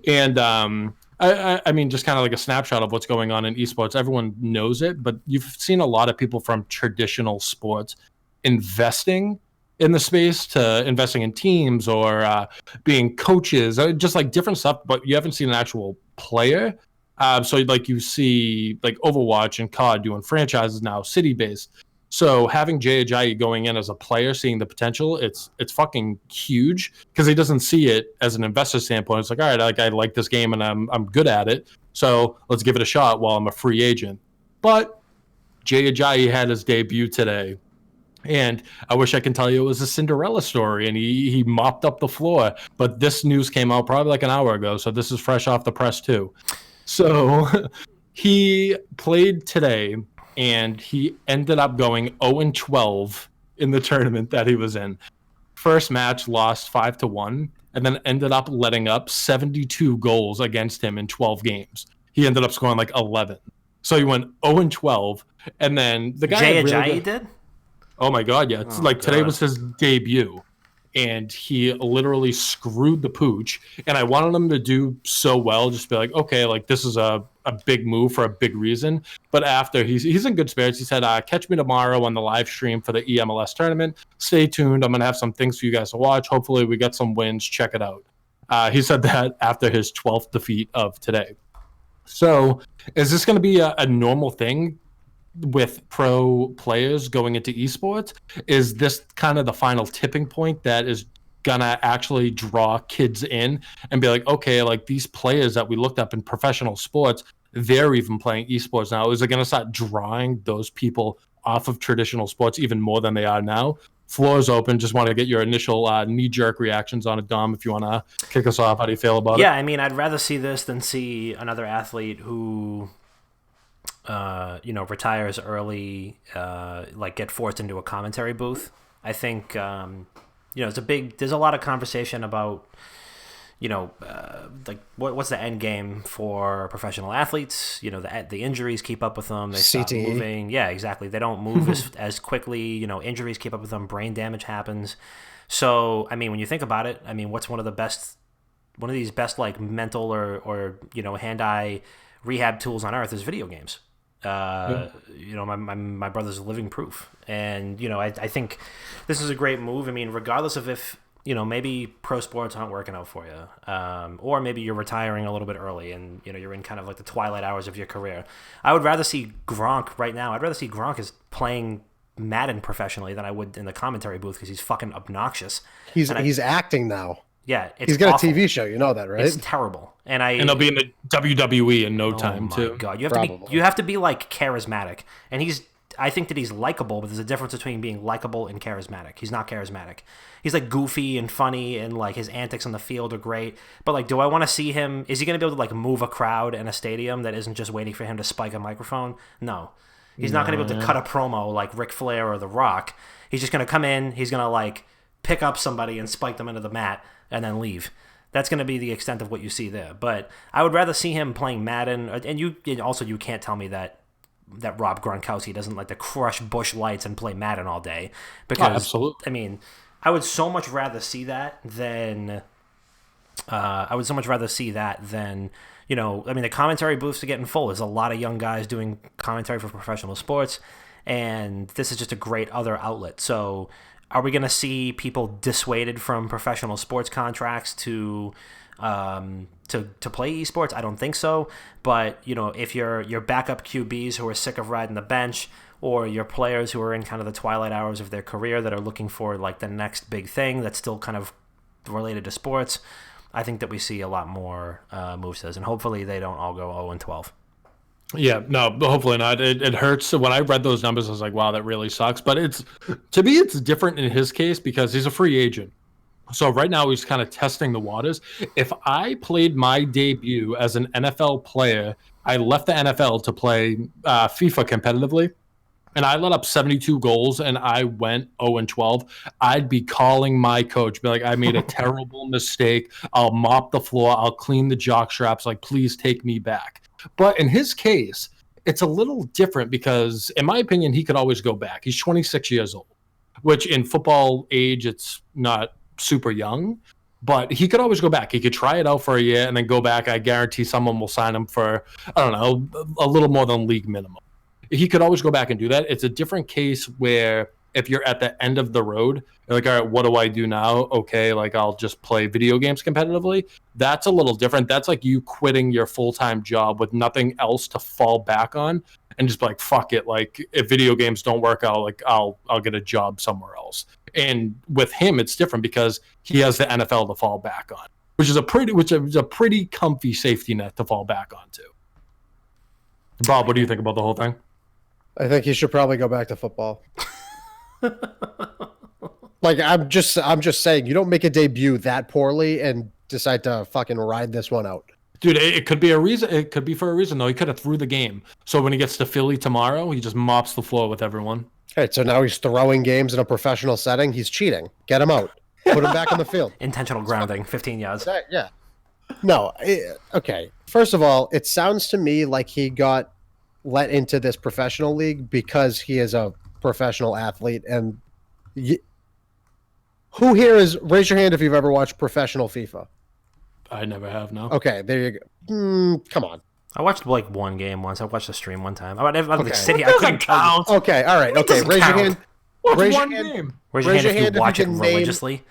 And I mean, just kind of like a snapshot of what's going on in esports. Everyone knows it, but you've seen a lot of people from traditional sports investing in the space to investing in teams or being coaches, just like different stuff, but you haven't seen an actual player. So like you see like Overwatch and COD doing franchises now, city-based. So having Jay Ajayi going in as a player, seeing the potential, it's fucking huge because he doesn't see it as an investor standpoint. It's like, all right, I like this game and I'm good at it, so let's give it a shot while I'm a free agent. But Jay Ajayi had his debut today, and I wish I could tell you it was a Cinderella story and he mopped up the floor. But this news came out probably like an hour ago, so this is fresh off the press too. So he played today, and he ended up going 0-12 in the tournament that he was in. First match lost 5-1, and then ended up letting up 72 goals against him in 12 games. He ended up scoring like 11. So he went 0-12, and then the guy Jay Ajayi did? Oh my god, yeah. It's today was his debut, and he literally screwed the pooch. And I wanted him to do so well, just be like, okay, like this is a big move for a big reason. But after, he's in good spirits. He said, catch me tomorrow on the live stream for the EMLS tournament. Stay tuned. I'm going to have some things for you guys to watch. Hopefully we get some wins. Check it out. He said that after his 12th defeat of today. So is this going to be a normal thing with pro players going into esports? Is this kind of the final tipping point that is gonna actually draw kids in and be like, okay, like these players that we looked up in professional sports, they're even playing esports now? Is it gonna start drawing those people off of traditional sports even more than they are now? Floor is open. Just want to get your initial knee-jerk reactions on it, Dom, if you want to kick us off. How do you feel about it? Yeah, I mean, I'd rather see this than see another athlete who retires early, like get forced into a commentary booth. I think, there's a lot of conversation about, like what's the end game for professional athletes? The injuries keep up with them. They stop moving. Yeah, exactly. They don't move as quickly. Injuries keep up with them. Brain damage happens. So, I mean, when you think about it, I mean, what's one of these best like mental or hand-eye rehab tools on earth is video games. My brother's living proof, and I think this is a great move. I mean, regardless of if maybe pro sports aren't working out for you, or maybe you're retiring a little bit early, and you're in kind of like the twilight hours of your career. I would rather see Gronk right now. I'd rather see Gronk is playing Madden professionally than I would in the commentary booth because he's fucking obnoxious. He's acting now. Yeah, he's got awful. a TV show. You know that, right? It's terrible, and he'll be in the WWE in no time too. Oh my god, you have to be like charismatic, and I think that he's likable, but there's a difference between being likable and charismatic. He's not charismatic. He's like goofy and funny, and like his antics on the field are great. But like, do I want to see him? Is he going to be able to like move a crowd in a stadium that isn't just waiting for him to spike a microphone? No, he's not going to be able to cut a promo like Ric Flair or The Rock. He's just going to come in. He's going to like pick up somebody and spike them into the mat and then leave. That's going to be the extent of what you see there. But I would rather see him playing Madden. And you can't tell me that Rob Gronkowski doesn't like to crush Busch Lights and play Madden all day. Because, absolutely. I mean, I would so much rather see that than the commentary booths are getting full. There's a lot of young guys doing commentary for professional sports, and this is just a great other outlet. So are we going to see people dissuaded from professional sports contracts to play esports? I don't think so. But if your backup QBs who are sick of riding the bench, or your players who are in kind of the twilight hours of their career that are looking for like the next big thing that's still kind of related to sports, I think that we see a lot more moves to this, and hopefully they don't all go 0-12. Yeah, no, hopefully not. It hurts. So when I read those numbers, I was like, wow, that really sucks. But it's different in his case because he's a free agent. So right now he's kind of testing the waters. If I played my debut as an NFL player, I left the NFL to play FIFA competitively, and I let up 72 goals and I went 0-12, I'd be calling my coach, be like, I made a terrible mistake. I'll mop the floor. I'll clean the jock straps. Like, please take me back. But in his case, it's a little different because, in my opinion, he could always go back. He's 26 years old, which in football age, it's not super young, but he could always go back. He could try it out for a year and then go back. I guarantee someone will sign him for, I don't know, a little more than league minimum. He could always go back and do that. It's a different case where if you're at the end of the road, you're like, all right, what do I do now? Okay, like I'll just play video games competitively. That's a little different. That's like you quitting your full-time job with nothing else to fall back on and just be like, fuck it. Like if video games don't work out, like I'll get a job somewhere else. And with him, it's different because he has the NFL to fall back on, which is a pretty comfy safety net to fall back onto. Bob, what do you think about the whole thing? I think he should probably go back to football. Like I'm just saying, you don't make a debut that poorly and decide to fucking ride this one out. Dude, it could be a reason. It could be for a reason though. He could have threw the game. So when he gets to Philly tomorrow, he just mops the floor with everyone. All right, so now he's throwing games in a professional setting. He's cheating. Get him out. Put him back on the field. Intentional grounding, 15 yards. Yeah. No, okay. First of all, it sounds to me like he got let into this professional league because he is a professional athlete. And who here is, raise your hand if you've ever watched professional FIFA. I never have, no. Okay, there you go. Come on. I watched like one game once. I watched a stream one time. I Okay. couldn't count. Okay, all right. Okay, raise your hand. What's one game? Raise your hand if you watch it religiously.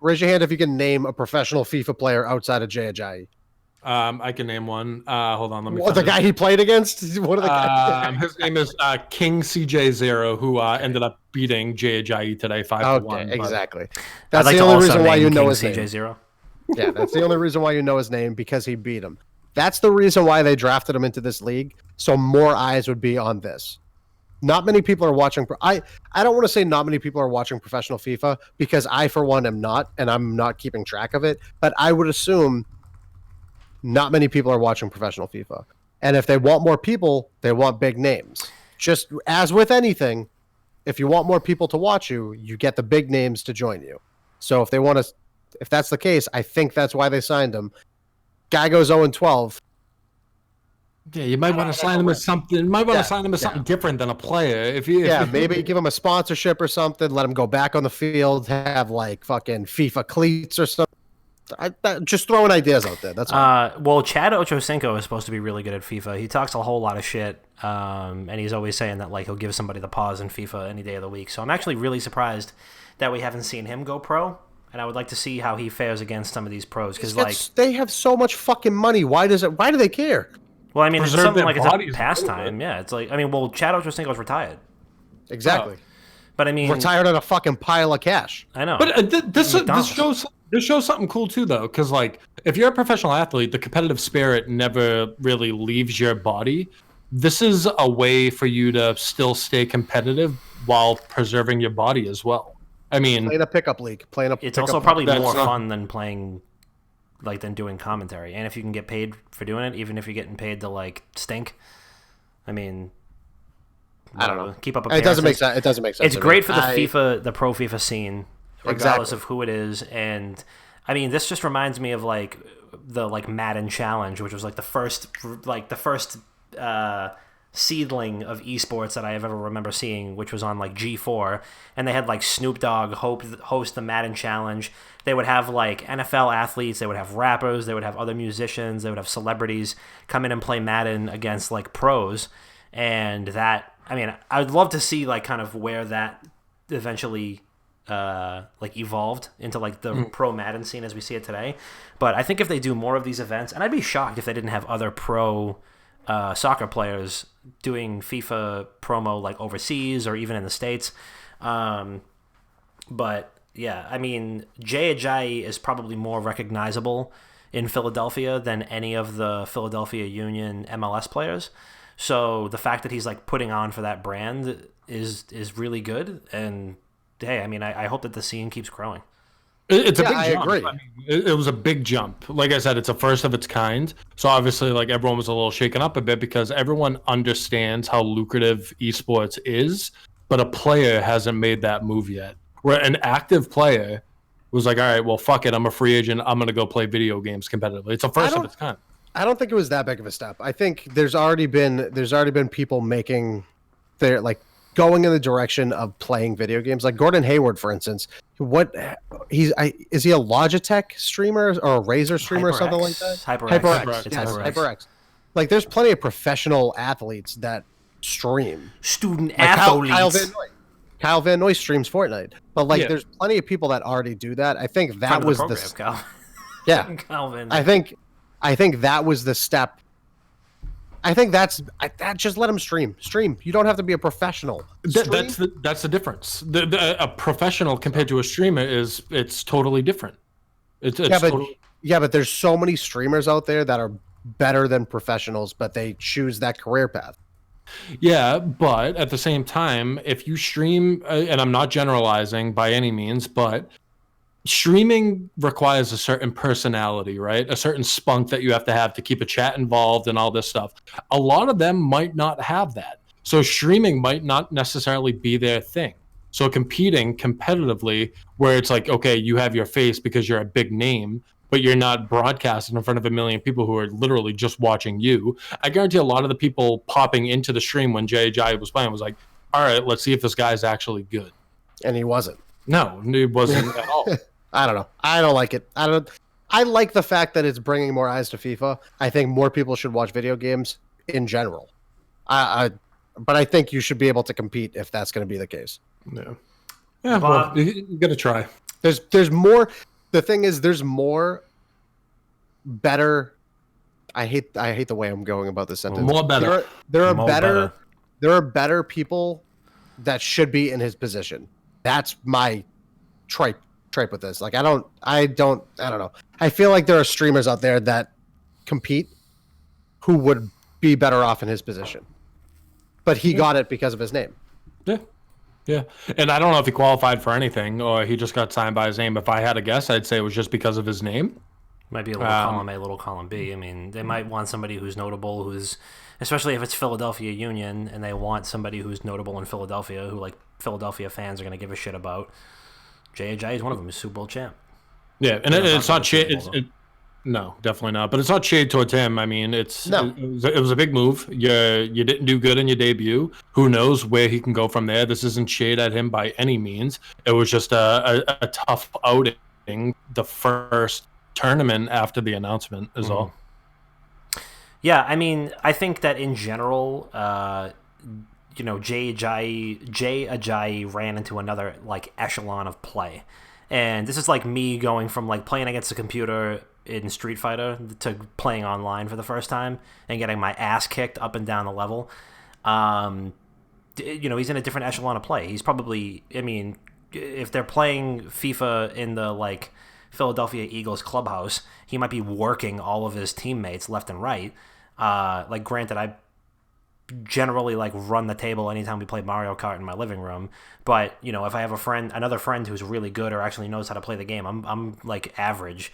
Raise your hand if you can name a professional FIFA player outside of Jay Ajayi. I can name one. Hold on, let me. What, the guy he played against? What are the guys? His name is King CJ0, who ended up beating Jay Ajayi today 5-1. Exactly. That's the only reason why you know his name. CJ0. Yeah, that's the only rereason why you know his name, because he beat him. That's the reason why they drafted him into this league, so more eyes would be on this. Not many people are watching. I don't want to say not many people are watching professional FIFA, because I, for one, am not, and I'm not keeping track of it. But I would assume not many people are watching professional FIFA. And if they want more people, they want big names. Just as with anything, if you want more people to watch you, you get the big names to join you. So if they want to, if that's the case, I think that's why they signed him. Guy goes 0-12. Yeah, you might want to sign him as something. You might want to sign him as something different than a player. Maybe give him a sponsorship or something. Let him go back on the field. Have like fucking FIFA cleats or something. Just throwing ideas out there. That's all. Well, Chad Ochocinco is supposed to be really good at FIFA. He talks a whole lot of shit, and he's always saying that like he'll give somebody the pause in FIFA any day of the week. So I'm actually really surprised that we haven't seen him go pro. And I would like to see how he fares against some of these pros, because like they have so much fucking money. Why do they care? Well, I mean, it's something like it's a pastime. Yeah, it's like, I mean, well, Chad Ochocinco's retired. Exactly. But I mean, retired on a fucking pile of cash. I know. But this shows something cool too, though, because like if you're a professional athlete, the competitive spirit never really leaves your body. This is a way for you to still stay competitive while preserving your body as well. I mean, playing a pickup league, it's also probably more fun than playing, like, than doing commentary. And if you can get paid for doing it, even if you're getting paid to like stink, I mean, I don't know. Keep up. It doesn't make sense. It doesn't make sense. It's great for the pro FIFA scene, regardless of who it is. And I mean, this just reminds me of like the Madden Challenge, which was like the first seedling of esports that I ever remember seeing, which was on like G4, and they had like Snoop Dogg host the Madden Challenge. They would have like NFL athletes, they would have rappers, they would have other musicians, they would have celebrities come in and play Madden against like pros. And that, I mean, I'd love to see like kind of where that eventually like evolved into like the pro Madden scene as we see it today. But I think if they do more of these events, and I'd be shocked if they didn't have other pro soccer players doing FIFA promo like overseas or even in the States. But yeah, I mean, Jay Ajayi is probably more recognizable in Philadelphia than any of the Philadelphia Union MLS players. So the fact that he's like putting on for that brand is really good. And hey, I mean, I hope that the scene keeps growing. It's a big jump. I agree. I mean, it was a big jump. Like I said, it's a first of its kind. So obviously, like everyone was a little shaken up a bit because everyone understands how lucrative esports is, but a player hasn't made that move yet. Where an active player was like, all right, well, fuck it. I'm a free agent. I'm going to go play video games competitively. It's a first of its kind. I don't think it was that big of a step. I think there's already been people making their like going in the direction of playing video games. Like Gordon Hayward, for instance. Is he a Logitech streamer or a Razer streamer or something like that? HyperX. HyperX. Like there's plenty of professional athletes that stream. Student athletes. Kyle Van Noy streams Fortnite. But like there's plenty of people that already do that. I think that was the yeah. Calvin. I think that was the step. I think that just let him stream. You don't have to be a professional. That's the difference. A professional compared to a streamer it's totally different. But there's so many streamers out there that are better than professionals, but they choose that career path. Yeah, but at the same time, if you stream, and I'm not generalizing by any means, but streaming requires a certain personality, right? A certain spunk that you have to keep a chat involved and all this stuff. A lot of them might not have that. So streaming might not necessarily be their thing. So competing competitively, where it's like, okay, you have your face because you're a big name, but you're not broadcasting in front of a million people who are literally just watching you. I guarantee a lot of the people popping into the stream when Jay was playing was like, all right, let's see if this guy's actually good. And he wasn't. No, he wasn't at all. I don't know. I don't like it. I like the fact that it's bringing more eyes to FIFA. I think more people should watch video games in general. But I think you should be able to compete if that's going to be the case. Yeah. Yeah, Bob, well, you got to try. There's more. The thing is, there's more better. I hate the way I'm going about this sentence. More better. There are better people that should be in his position. That's my tripe with this. Like I don't know. I feel like there are streamers out there that compete who would be better off in his position. But he got it because of his name. Yeah. Yeah. And I don't know if he qualified for anything or he just got signed by his name. If I had a guess, I'd say it was just because of his name. Might be a little column A, little column B. I mean, they might want somebody who's notable, especially if it's Philadelphia Union, and they want somebody who's notable in Philadelphia, who like Philadelphia fans are going to give a shit about. J.A.J. is one of them. He's Super Bowl champ. Yeah, and it's not shade. No, definitely not. But it's not shade towards him. I mean, it was a big move. You didn't do good in your debut. Who knows where he can go from there? This isn't shade at him by any means. It was just a tough outing. The first tournament after the announcement is all. Yeah, I mean, I think that in general, Jay Ajayi ran into another like echelon of play, and this is like me going from like playing against a computer in Street Fighter to playing online for the first time and getting my ass kicked up and down the level. He's in a different echelon of play. He's probably, I mean, if they're playing FIFA in the like Philadelphia Eagles clubhouse, he might be working all of his teammates left and right. Like, granted, I generally like run the table anytime we play Mario Kart in my living room, but if I have another friend who's really good or actually knows how to play the game, I'm like average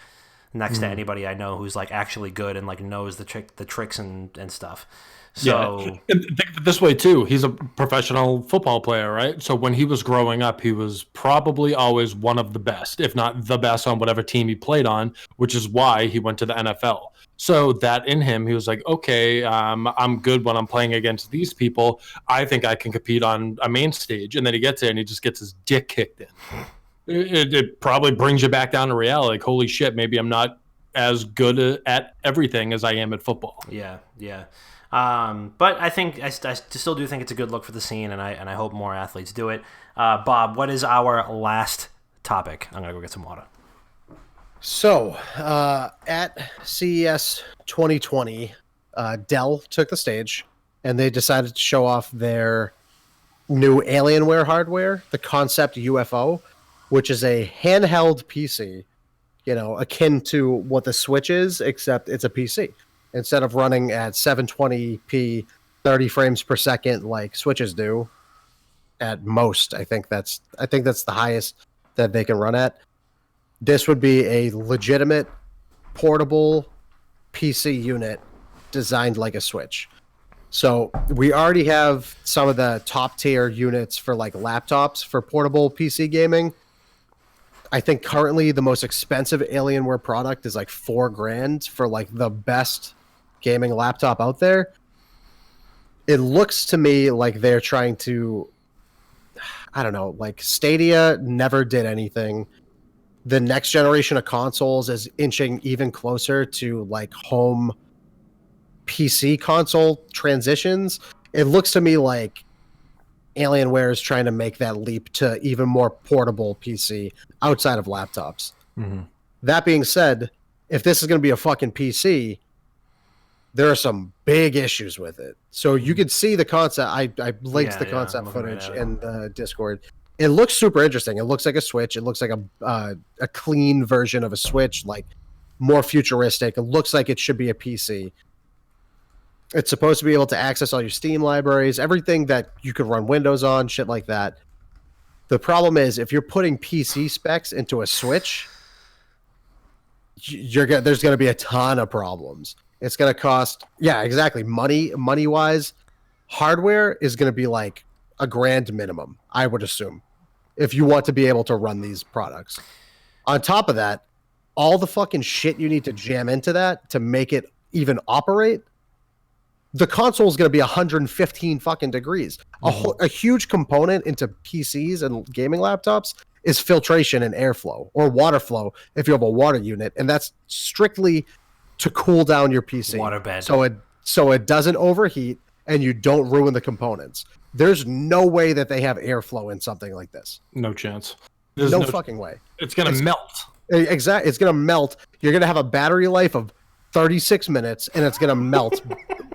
next to anybody I know who's like actually good and like knows the tricks and stuff. So think of it this way too. He's a professional football player, right? So when he was growing up, he was probably always one of the best, if not the best on whatever team he played on, which is why he went to the NFL. So that in him, he was like, okay, I'm good when I'm playing against these people. I think I can compete on a main stage. And then he gets there and he just gets his dick kicked in. It probably brings you back down to reality. Like, holy shit, maybe I'm not as good at everything as I am at football. Yeah. But I think I still do think it's a good look for the scene, and I hope more athletes do it. Bob, what is our last topic? I'm gonna go get some water. So at CES 2020, Dell took the stage, and they decided to show off their new Alienware hardware, the Concept UFO, which is a handheld PC, akin to what the Switch is, except it's a PC. Instead of running at 720p, 30 frames per second like Switches do, at most, I think that's the highest that they can run at. This would be a legitimate portable PC unit designed like a Switch. So we already have some of the top tier units for like laptops for portable PC gaming. I think currently the most expensive Alienware product is like $4,000 for like the best gaming laptop out there. It looks to me like they're trying to, I don't know, like Stadia never did anything. The next generation of consoles is inching even closer to like home PC console transitions. It looks to me like Alienware is trying to make that leap to even more portable PC outside of laptops. Mm-hmm. That being said, if this is going to be a fucking PC, there are some big issues with it. So you could see the concept. I linked the concept footage in the Discord. It looks super interesting. It looks like a Switch. It looks like a clean version of a Switch, like more futuristic. It looks like it should be a PC. It's supposed to be able to access all your Steam libraries, everything that you could run Windows on, shit like that. The problem is, if you're putting PC specs into a Switch, there's going to be a ton of problems. It's going to cost, exactly, money-wise, hardware is going to be like $1,000 minimum, I would assume. if you want to be able to run these products. On top of that, all the fucking shit you need to jam into that to make it even operate, the console is going to be 115 fucking degrees. A huge component into PCs and gaming laptops is filtration and airflow, or water flow if you have a water unit, and that's strictly to cool down your PC. Waterbed. So it doesn't overheat and you don't ruin the components. There's no way that they have airflow in something like this. No chance. There's no fucking way. It's going to melt. Exactly. It's going to melt. You're going to have a battery life of 36 minutes, and it's going to melt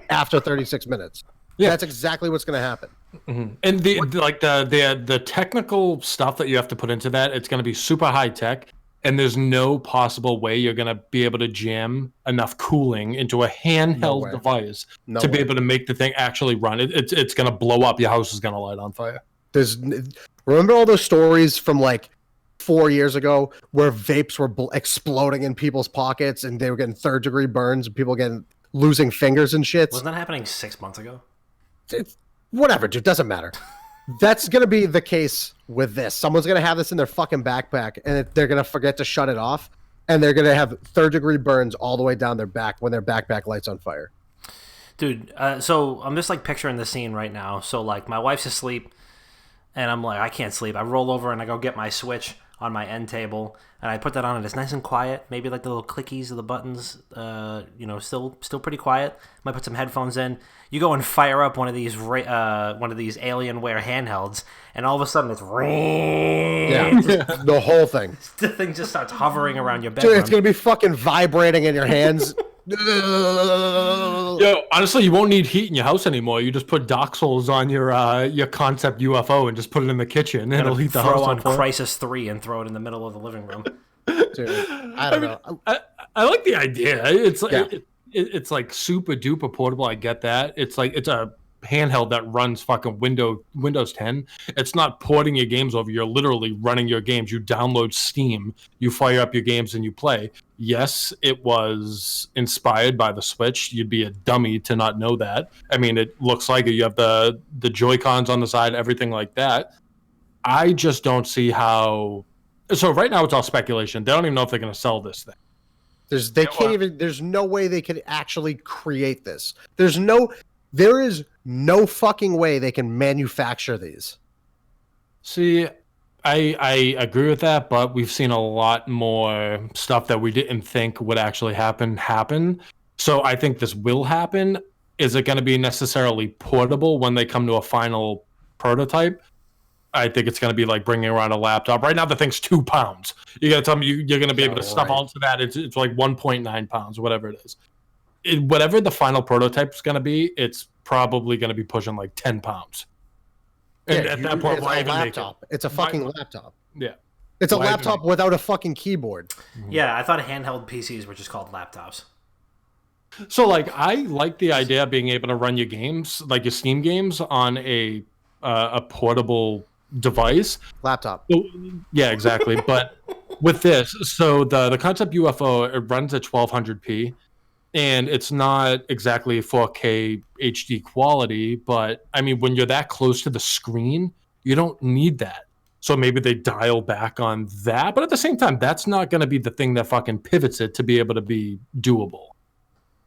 after 36 minutes. Yeah, that's exactly what's going to happen. Mm-hmm. And the technical stuff that you have to put into that, it's going to be super high tech, and there's no possible way you're going to be able to jam enough cooling into a handheld device to be able to make the thing actually run. It's going to blow up. Your house is going to light on fire. Remember all those stories from like 4 years ago where vapes were exploding in people's pockets and they were getting third-degree burns and people losing fingers and shit? Wasn't that happening 6 months ago? Whatever, dude. Doesn't matter. That's going to be the case with this. Someone's going to have this in their fucking backpack and they're going to forget to shut it off, and they're going to have third-degree burns all the way down their back when their backpack lights on fire. Dude, so I'm just like picturing the scene right now. So like my wife's asleep and I'm like, I can't sleep. I roll over and I go get my Switch on my end table, and I put that on, and it's nice and quiet. Maybe like the little clickies of the buttons, still pretty quiet. Might put some headphones in. You go and fire up one of these Alienware handhelds, and all of a sudden it's the whole thing. The thing just starts hovering around your bedroom. Dude, it's gonna be fucking vibrating in your hands. Yo, honestly, you won't need heat in your house anymore. You just put Doxels on your concept UFO and just put it in in, and it'll heat the house on Crisis 3 and throw it in the middle of the living room. Dude, I don't know. I like the idea. It's like it's like super duper portable. I get that. It's a handheld that runs fucking Windows 10. It's not porting your games over. You're literally running your games. You download Steam, you fire up your games, and you play. Yes, it was inspired by the Switch. You'd be a dummy to not know that. I mean, it looks like it. You have the Joy-Cons on the side, everything like that. I just don't see how. So right now it's all speculation. They don't even know if they're going to sell this thing. There's no way they could actually create this. There is no fucking way they can manufacture these. See, I agree with that, but we've seen a lot more stuff that we didn't think would actually happen. So I think this will happen. Is it going to be necessarily portable when they come to a final prototype? I think it's going to be like bringing around a laptop. Right now, the thing's 2 pounds. You got to tell me you're going to be able to stuff onto that. It's like 1.9 pounds, whatever it is. Whatever the final prototype is going to be, it's probably going to be pushing like 10 pounds. And at that point, why even laptop? Make it? It's a fucking laptop. Yeah. It's a laptop without a fucking keyboard. Yeah, I thought handheld PCs were just called laptops. So, like, I like the idea of being able to run your games, like your Steam games, on a portable device. Laptop. Yeah, exactly. But with this, so the Concept UFO, it runs at 1200p, and it's not exactly 4K HD quality, but I mean, when you're that close to the screen, you don't need that. So maybe they dial back on that, but at the same time, that's not going to be the thing that fucking pivots it to be able to be doable.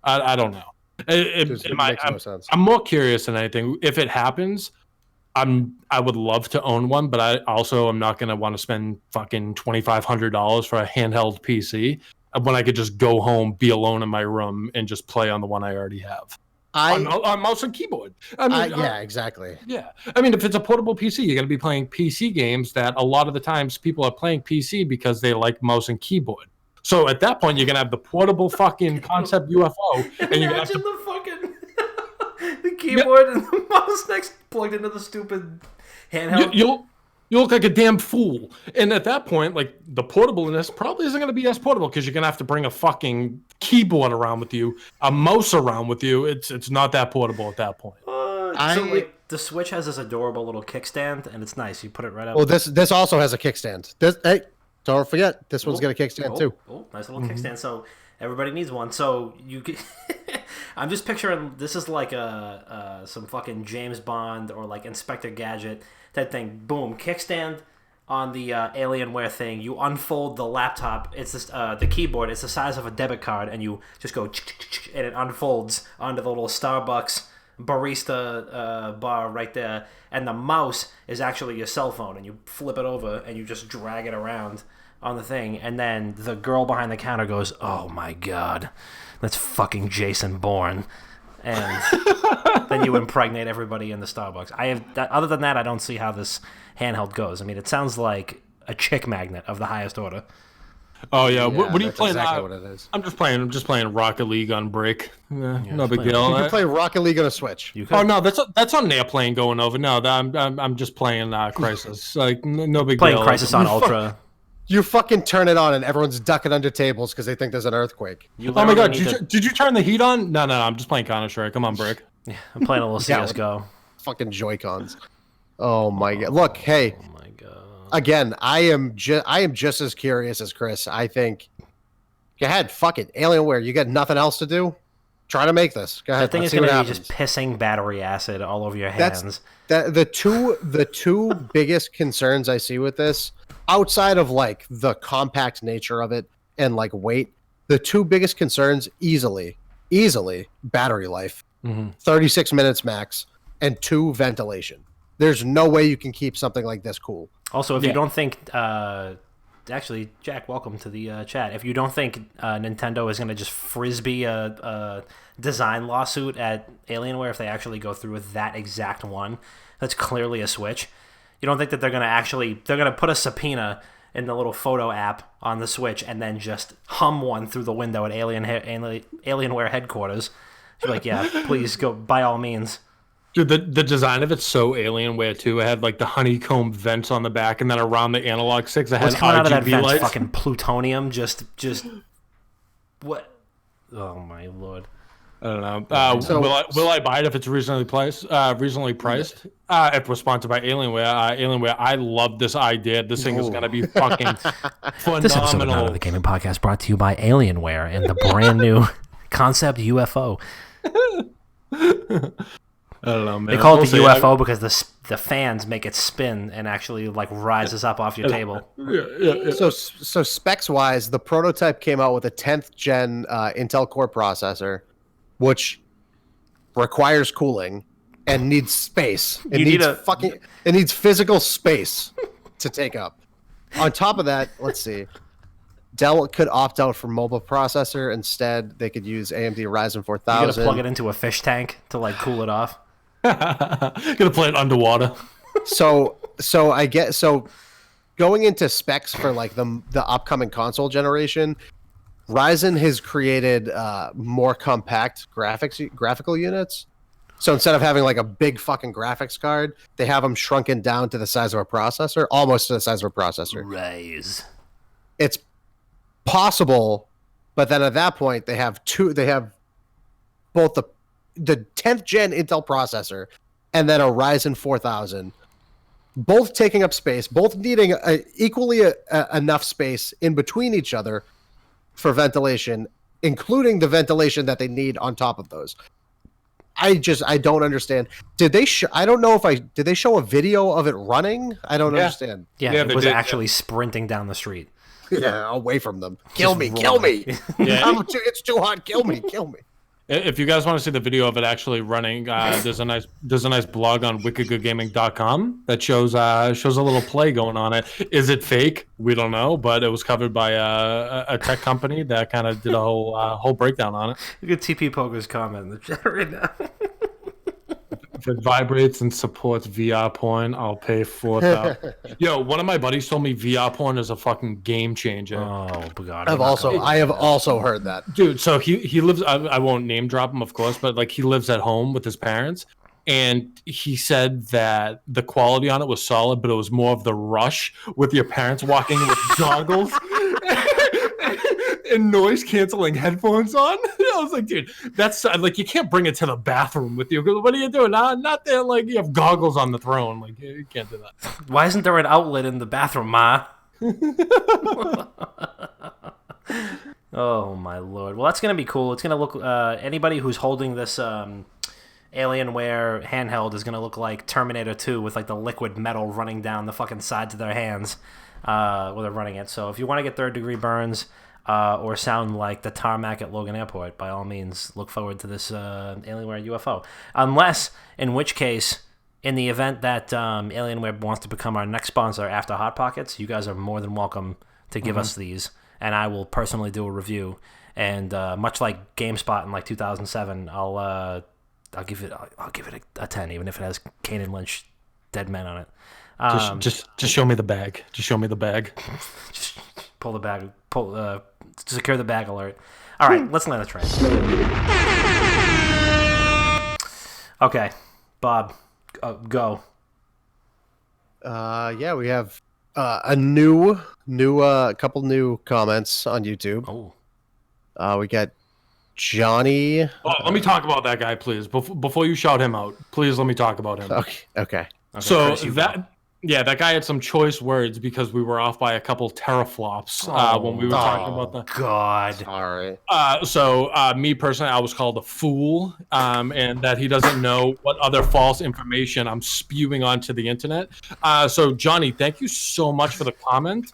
I don't know. It makes no sense. I'm more curious than anything. If it happens, I would love to own one, but I also am not going to want to spend fucking $2,500 for a handheld PC when I could just go home, be alone in my room, and just play on the one I already have. On mouse and keyboard. Yeah, exactly. Yeah. I mean, if it's a portable PC, you're going to be playing PC games that a lot of the times people are playing PC because they like mouse and keyboard. So at that point, you're going to have the portable fucking Concept UFO. And you're going to have the fucking the keyboard and the mouse next plugged into the stupid handheld. You look like a damn fool. And at that point, like, the portableness probably isn't going to be as portable because you're going to have to bring a fucking keyboard around with you, a mouse around with you. It's not that portable at that point. The Switch has this adorable little kickstand, and it's nice. You put it right up. Well, this also has a kickstand. Hey, don't forget, this one's got a kickstand too. Oh, nice little kickstand. So everybody needs one. So you get... I'm just picturing this is like some fucking James Bond or like Inspector Gadget type thing. Boom, kickstand, on the Alienware thing, you unfold the laptop. It's just, the keyboard. It's the size of a debit card, and you just go and it unfolds onto the little Starbucks barista bar right there. And the mouse is actually your cell phone, and you flip it over and you just drag it around on the thing. And then the girl behind the counter goes, "Oh my god, that's fucking Jason Bourne." And then you impregnate everybody in the Starbucks. Other than that, I don't see how this handheld goes. I mean, it sounds like a chick magnet of the highest order. Oh yeah, what are you playing? Exactly what it is. I'm just playing Rocket League on break. No big deal. You can play Rocket League on a Switch. Oh no, that's on an airplane going over. No, I'm just playing Crisis. Like no big deal. Playing Crisis on Ultra. You fucking turn it on and everyone's ducking under tables because they think there's an earthquake. Oh my god, did you turn the heat on? No, I'm just playing Counter-Strike. Come on, Brick. Yeah, I'm playing a little CSGO. Fucking Joy-Cons. Oh my god. Look, hey. Oh my god. Again, I am just as curious as Chris. I think, go ahead, fuck it. Alienware, you got nothing else to do? Try to make this. Go ahead. The thing is going to be just pissing battery acid all over your hands. The two biggest concerns I see with this, outside of like the compact nature of it and like weight, the two biggest concerns easily battery life, 36 minutes max, and 2 ventilation. There's no way you can keep something like this cool. Also, if you don't think, actually, Jack, welcome to the chat. If you don't think Nintendo is going to just frisbee a design lawsuit at Alienware if they actually go through with that exact one, that's clearly a Switch. You don't think that they're going to put a subpoena in the little photo app on the Switch and then just hum one through the window at Alienware headquarters? You're like, yeah, please go, by all means. Dude, the design of it's so Alienware too. It had like the honeycomb vents on the back, and then around the analog sticks, it had what's coming out of that vent? lights. Fucking plutonium. Just what? Oh my lord. I don't know. Will I buy it if it's reasonably priced? If we're sponsored by Alienware, Alienware, I love this idea. This thing is gonna be fucking phenomenal. This episode of Not of the Gaming Podcast brought to you by Alienware and the brand new concept UFO. I don't know, man. They call it the UFO because the fans make it spin and actually like rises up off your table. Yeah. So specs wise, the prototype came out with a 10th gen Intel Core processor, which requires cooling and needs space. It needs physical space to take up. On top of that, let's see. Dell could opt out for mobile processor. Instead, they could use AMD Ryzen 4000. You gotta plug it into a fish tank to like cool it off. Gonna play it underwater. So going into specs for like the upcoming console generation, Ryzen has created more compact graphical units. So instead of having like a big fucking graphics card, they have them shrunken down to the size of a processor, almost to the size of a processor. Rise. It's possible, but then at that point they have both the 10th gen Intel processor and then a Ryzen 4000, both taking up space, both needing equally enough space in between each other for ventilation, including the ventilation that they need on top of those. I don't understand. Did they show a video of it running? I don't understand. Yeah, it was actually sprinting down the street. Yeah, away from them. Kill me. Yeah. It's too hot. Kill me. If you guys want to see the video of it actually running, there's a nice blog on wickedgoodgaming.com that shows a little play going on it. Is it fake? We don't know, but it was covered by a tech company that kind of did a whole breakdown on it. Look at TP Poker's comment in the chat right now. If it vibrates and supports VR porn, I'll pay $4,000. Yo, one of my buddies told me VR porn is a fucking game changer. Oh god! I have also heard that, dude. So he lives. I won't name drop him, of course, but like he lives at home with his parents, and he said that the quality on it was solid, but it was more of the rush with your parents walking with goggles and noise canceling headphones on. I was like, dude, that's like you can't bring it to the bathroom with you. What are you doing? Not there. Like you have goggles on the throne. Like you can't do that. Why isn't there an outlet in the bathroom, Ma? Oh my lord. Well, that's gonna be cool. It's gonna look. Anybody who's holding this Alienware handheld is going to look like Terminator 2 with like the liquid metal running down the fucking sides of their hands while they're running it. So if you want to get third-degree burns or sound like the tarmac at Logan Airport, by all means, look forward to this Alienware UFO. Unless, in which case, in the event that Alienware wants to become our next sponsor after Hot Pockets, you guys are more than welcome to give us these, and I will personally do a review. And much like GameSpot in like 2007, I'll give it a 10, even if it has Kane and Lynch dead men on it. Just show me the bag. Just show me the bag. Just pull the bag. Secure the bag alert. All right, let's land the train. Okay, Bob, go. Yeah, we have a couple new comments on YouTube. Oh, we got Johnny. Oh, let me talk about that guy, please. Before you shout him out, please let me talk about him. Okay. So that guy had some choice words because we were off by a couple teraflops when we were talking about the. God. All right. So me personally, I was called a fool, and that he doesn't know what other false information I'm spewing onto the internet. So Johnny, thank you so much for the comment.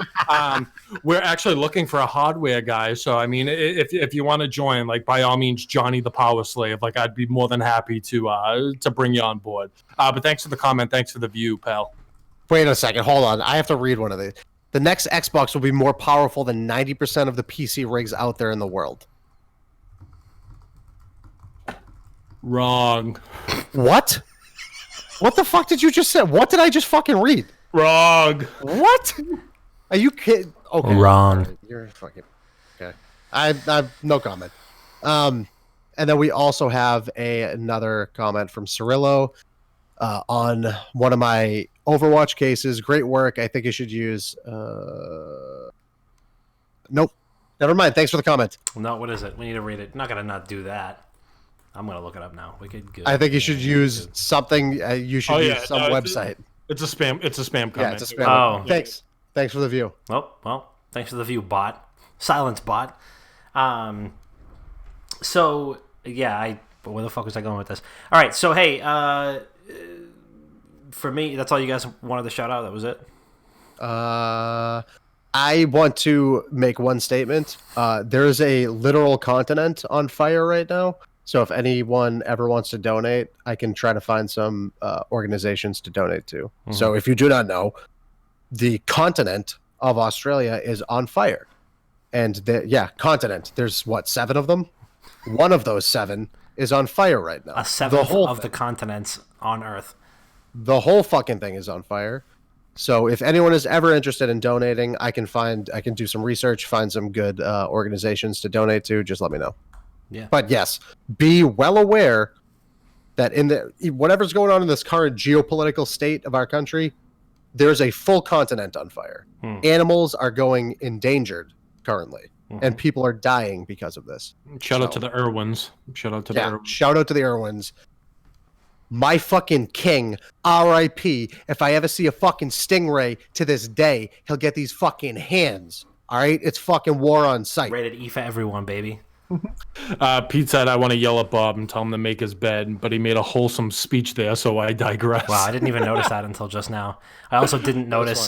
We're actually looking for a hardware guy. So I mean, if you want to join, like by all means, Johnny the Power Slave. Like I'd be more than happy to bring you on board. But thanks for the comment. Thanks for the view, pal. Wait a second. Hold on. I have to read one of these. The next Xbox will be more powerful than 90% of the PC rigs out there in the world. Wrong. What? What the fuck did you just say? What did I just fucking read? Wrong. What? Are you kidding? Okay. Wrong. Right. You're fucking... Okay. I no comment. And then we also have another comment from Cirillo on one of my Overwatch cases. Great work. I think you should use... Nope. Never mind. Thanks for the comment. No, what is it? We need to read it. I'm not going to not do that. I'm going to look it up now. We could go. I think you should use something. You should use some website. It's a spam comment. Yeah, it's a spam. Oh. Thanks for the view. Well, thanks for the view, bot. Silence, bot. So, yeah, where the fuck was I going with this? All right, so, hey, for me, that's all you guys wanted to shout out? That was it? I want to make one statement. There is a literal continent on fire right now. So if anyone ever wants to donate, I can try to find some organizations to donate to. Mm-hmm. So if you do not know, the continent of Australia is on fire. And continent. There's 7 of them? One of those 7 is on fire right now. A seventh of the continents on Earth. The whole fucking thing is on fire. So if anyone is ever interested in donating, I can do some research, find some good organizations to donate to. Just let me know. Yeah. But yes, be well aware that in whatever's going on in this current geopolitical state of our country, there's a full continent on fire. Animals are going endangered currently, and people are dying because of this. Shout out to the Irwins. Shout out to the Irwins. My fucking king, R.I.P. If I ever see a fucking stingray to this day, he'll get these fucking hands. All right? It's fucking war on sight. Rated E for everyone, baby. Pete said, I want to yell at Bob and tell him to make his bed, but he made a wholesome speech there, so I digress. Wow, I didn't even notice that until just now. I also didn't notice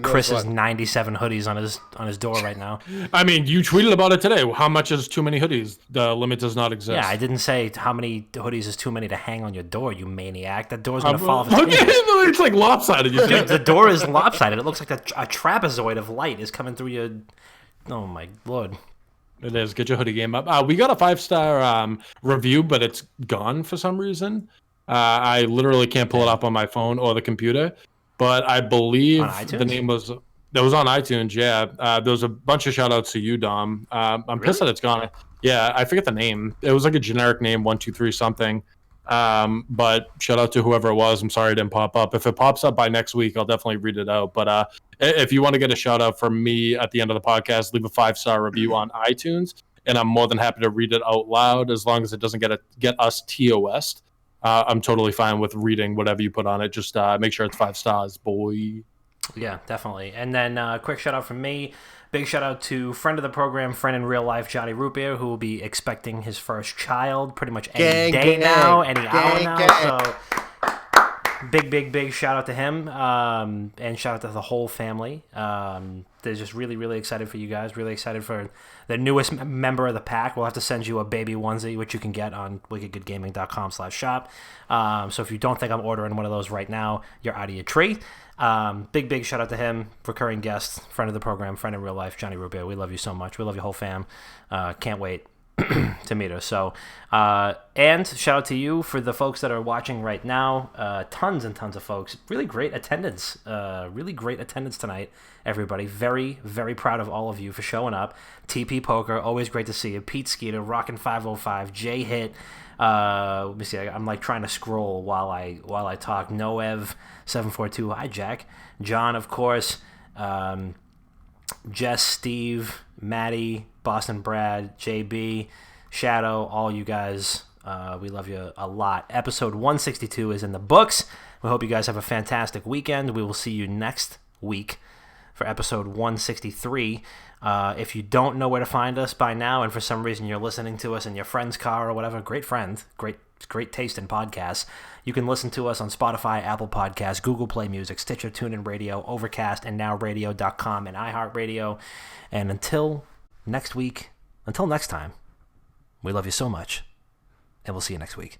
Chris's 97 hoodies on his door right now. I mean, you tweeted about it today. How much is too many hoodies? The limit does not exist. Yeah, I didn't say how many hoodies is too many to hang on your door, you maniac. That door's going to fall off its hinges. It's like lopsided. Dude, the door is lopsided. It looks like a trapezoid of light is coming through your... Oh, my Lord. It is. Get your hoodie game up. We got a 5-star review, but it's gone for some reason. I literally can't pull it up on my phone or the computer. But I believe the name was... That was on iTunes, yeah. There was a bunch of shout-outs to you, Dom. I'm pissed that it's gone. Yeah, I forget the name. It was like a generic name, 123 something. But shout out to whoever it was. I'm sorry it didn't pop up. If it pops up by next week, I'll definitely read it out. But if you want to get a shout out from me at the end of the podcast, leave a 5-star review on iTunes, and I'm more than happy to read it out loud as long as it doesn't get us TOS'd. I'm totally fine with reading whatever you put on it. Just make sure it's 5 stars, boy. Yeah, definitely. And then quick shout out from me. Big shout out to friend of the program, friend in real life, Johnny Root Beer, who will be expecting his first child pretty much any day now, any hour now. So big shout out to him, and shout out to the whole family. They're just really, really excited for you guys. Really excited for the newest member of the pack. We'll have to send you a baby onesie, which you can get on wickedgoodgaming.com/shop. So if you don't think I'm ordering one of those right now, you're out of your tree. Big shout out to him, recurring guest, friend of the program, friend in real life, Johnny Rubio. We love you so much. We love your whole fam. Can't wait to meet her. So, and shout out to you for the folks that are watching right now. Tons and tons of folks. Really great attendance. Really great attendance tonight, everybody. Very, very proud of all of you for showing up. TP Poker, always great to see you. Pete Skeeter, Rockin' 505, Jay Hit. Let me see. I'm like trying to scroll while I talk. Noev 742. Hi Jack. John, of course. Jess, Steve, Maddie, Boston Brad, JB, Shadow, all you guys. We love you a lot. Episode 162 is in the books. We hope you guys have a fantastic weekend. We will see you next week for episode 163. If you don't know where to find us by now, and for some reason you're listening to us in your friend's car or whatever, great friend, great taste in podcasts, you can listen to us on Spotify, Apple Podcasts, Google Play Music, Stitcher, TuneIn Radio, Overcast, and NowRadio.com and iHeartRadio. And until next time, we love you so much, and we'll see you next week.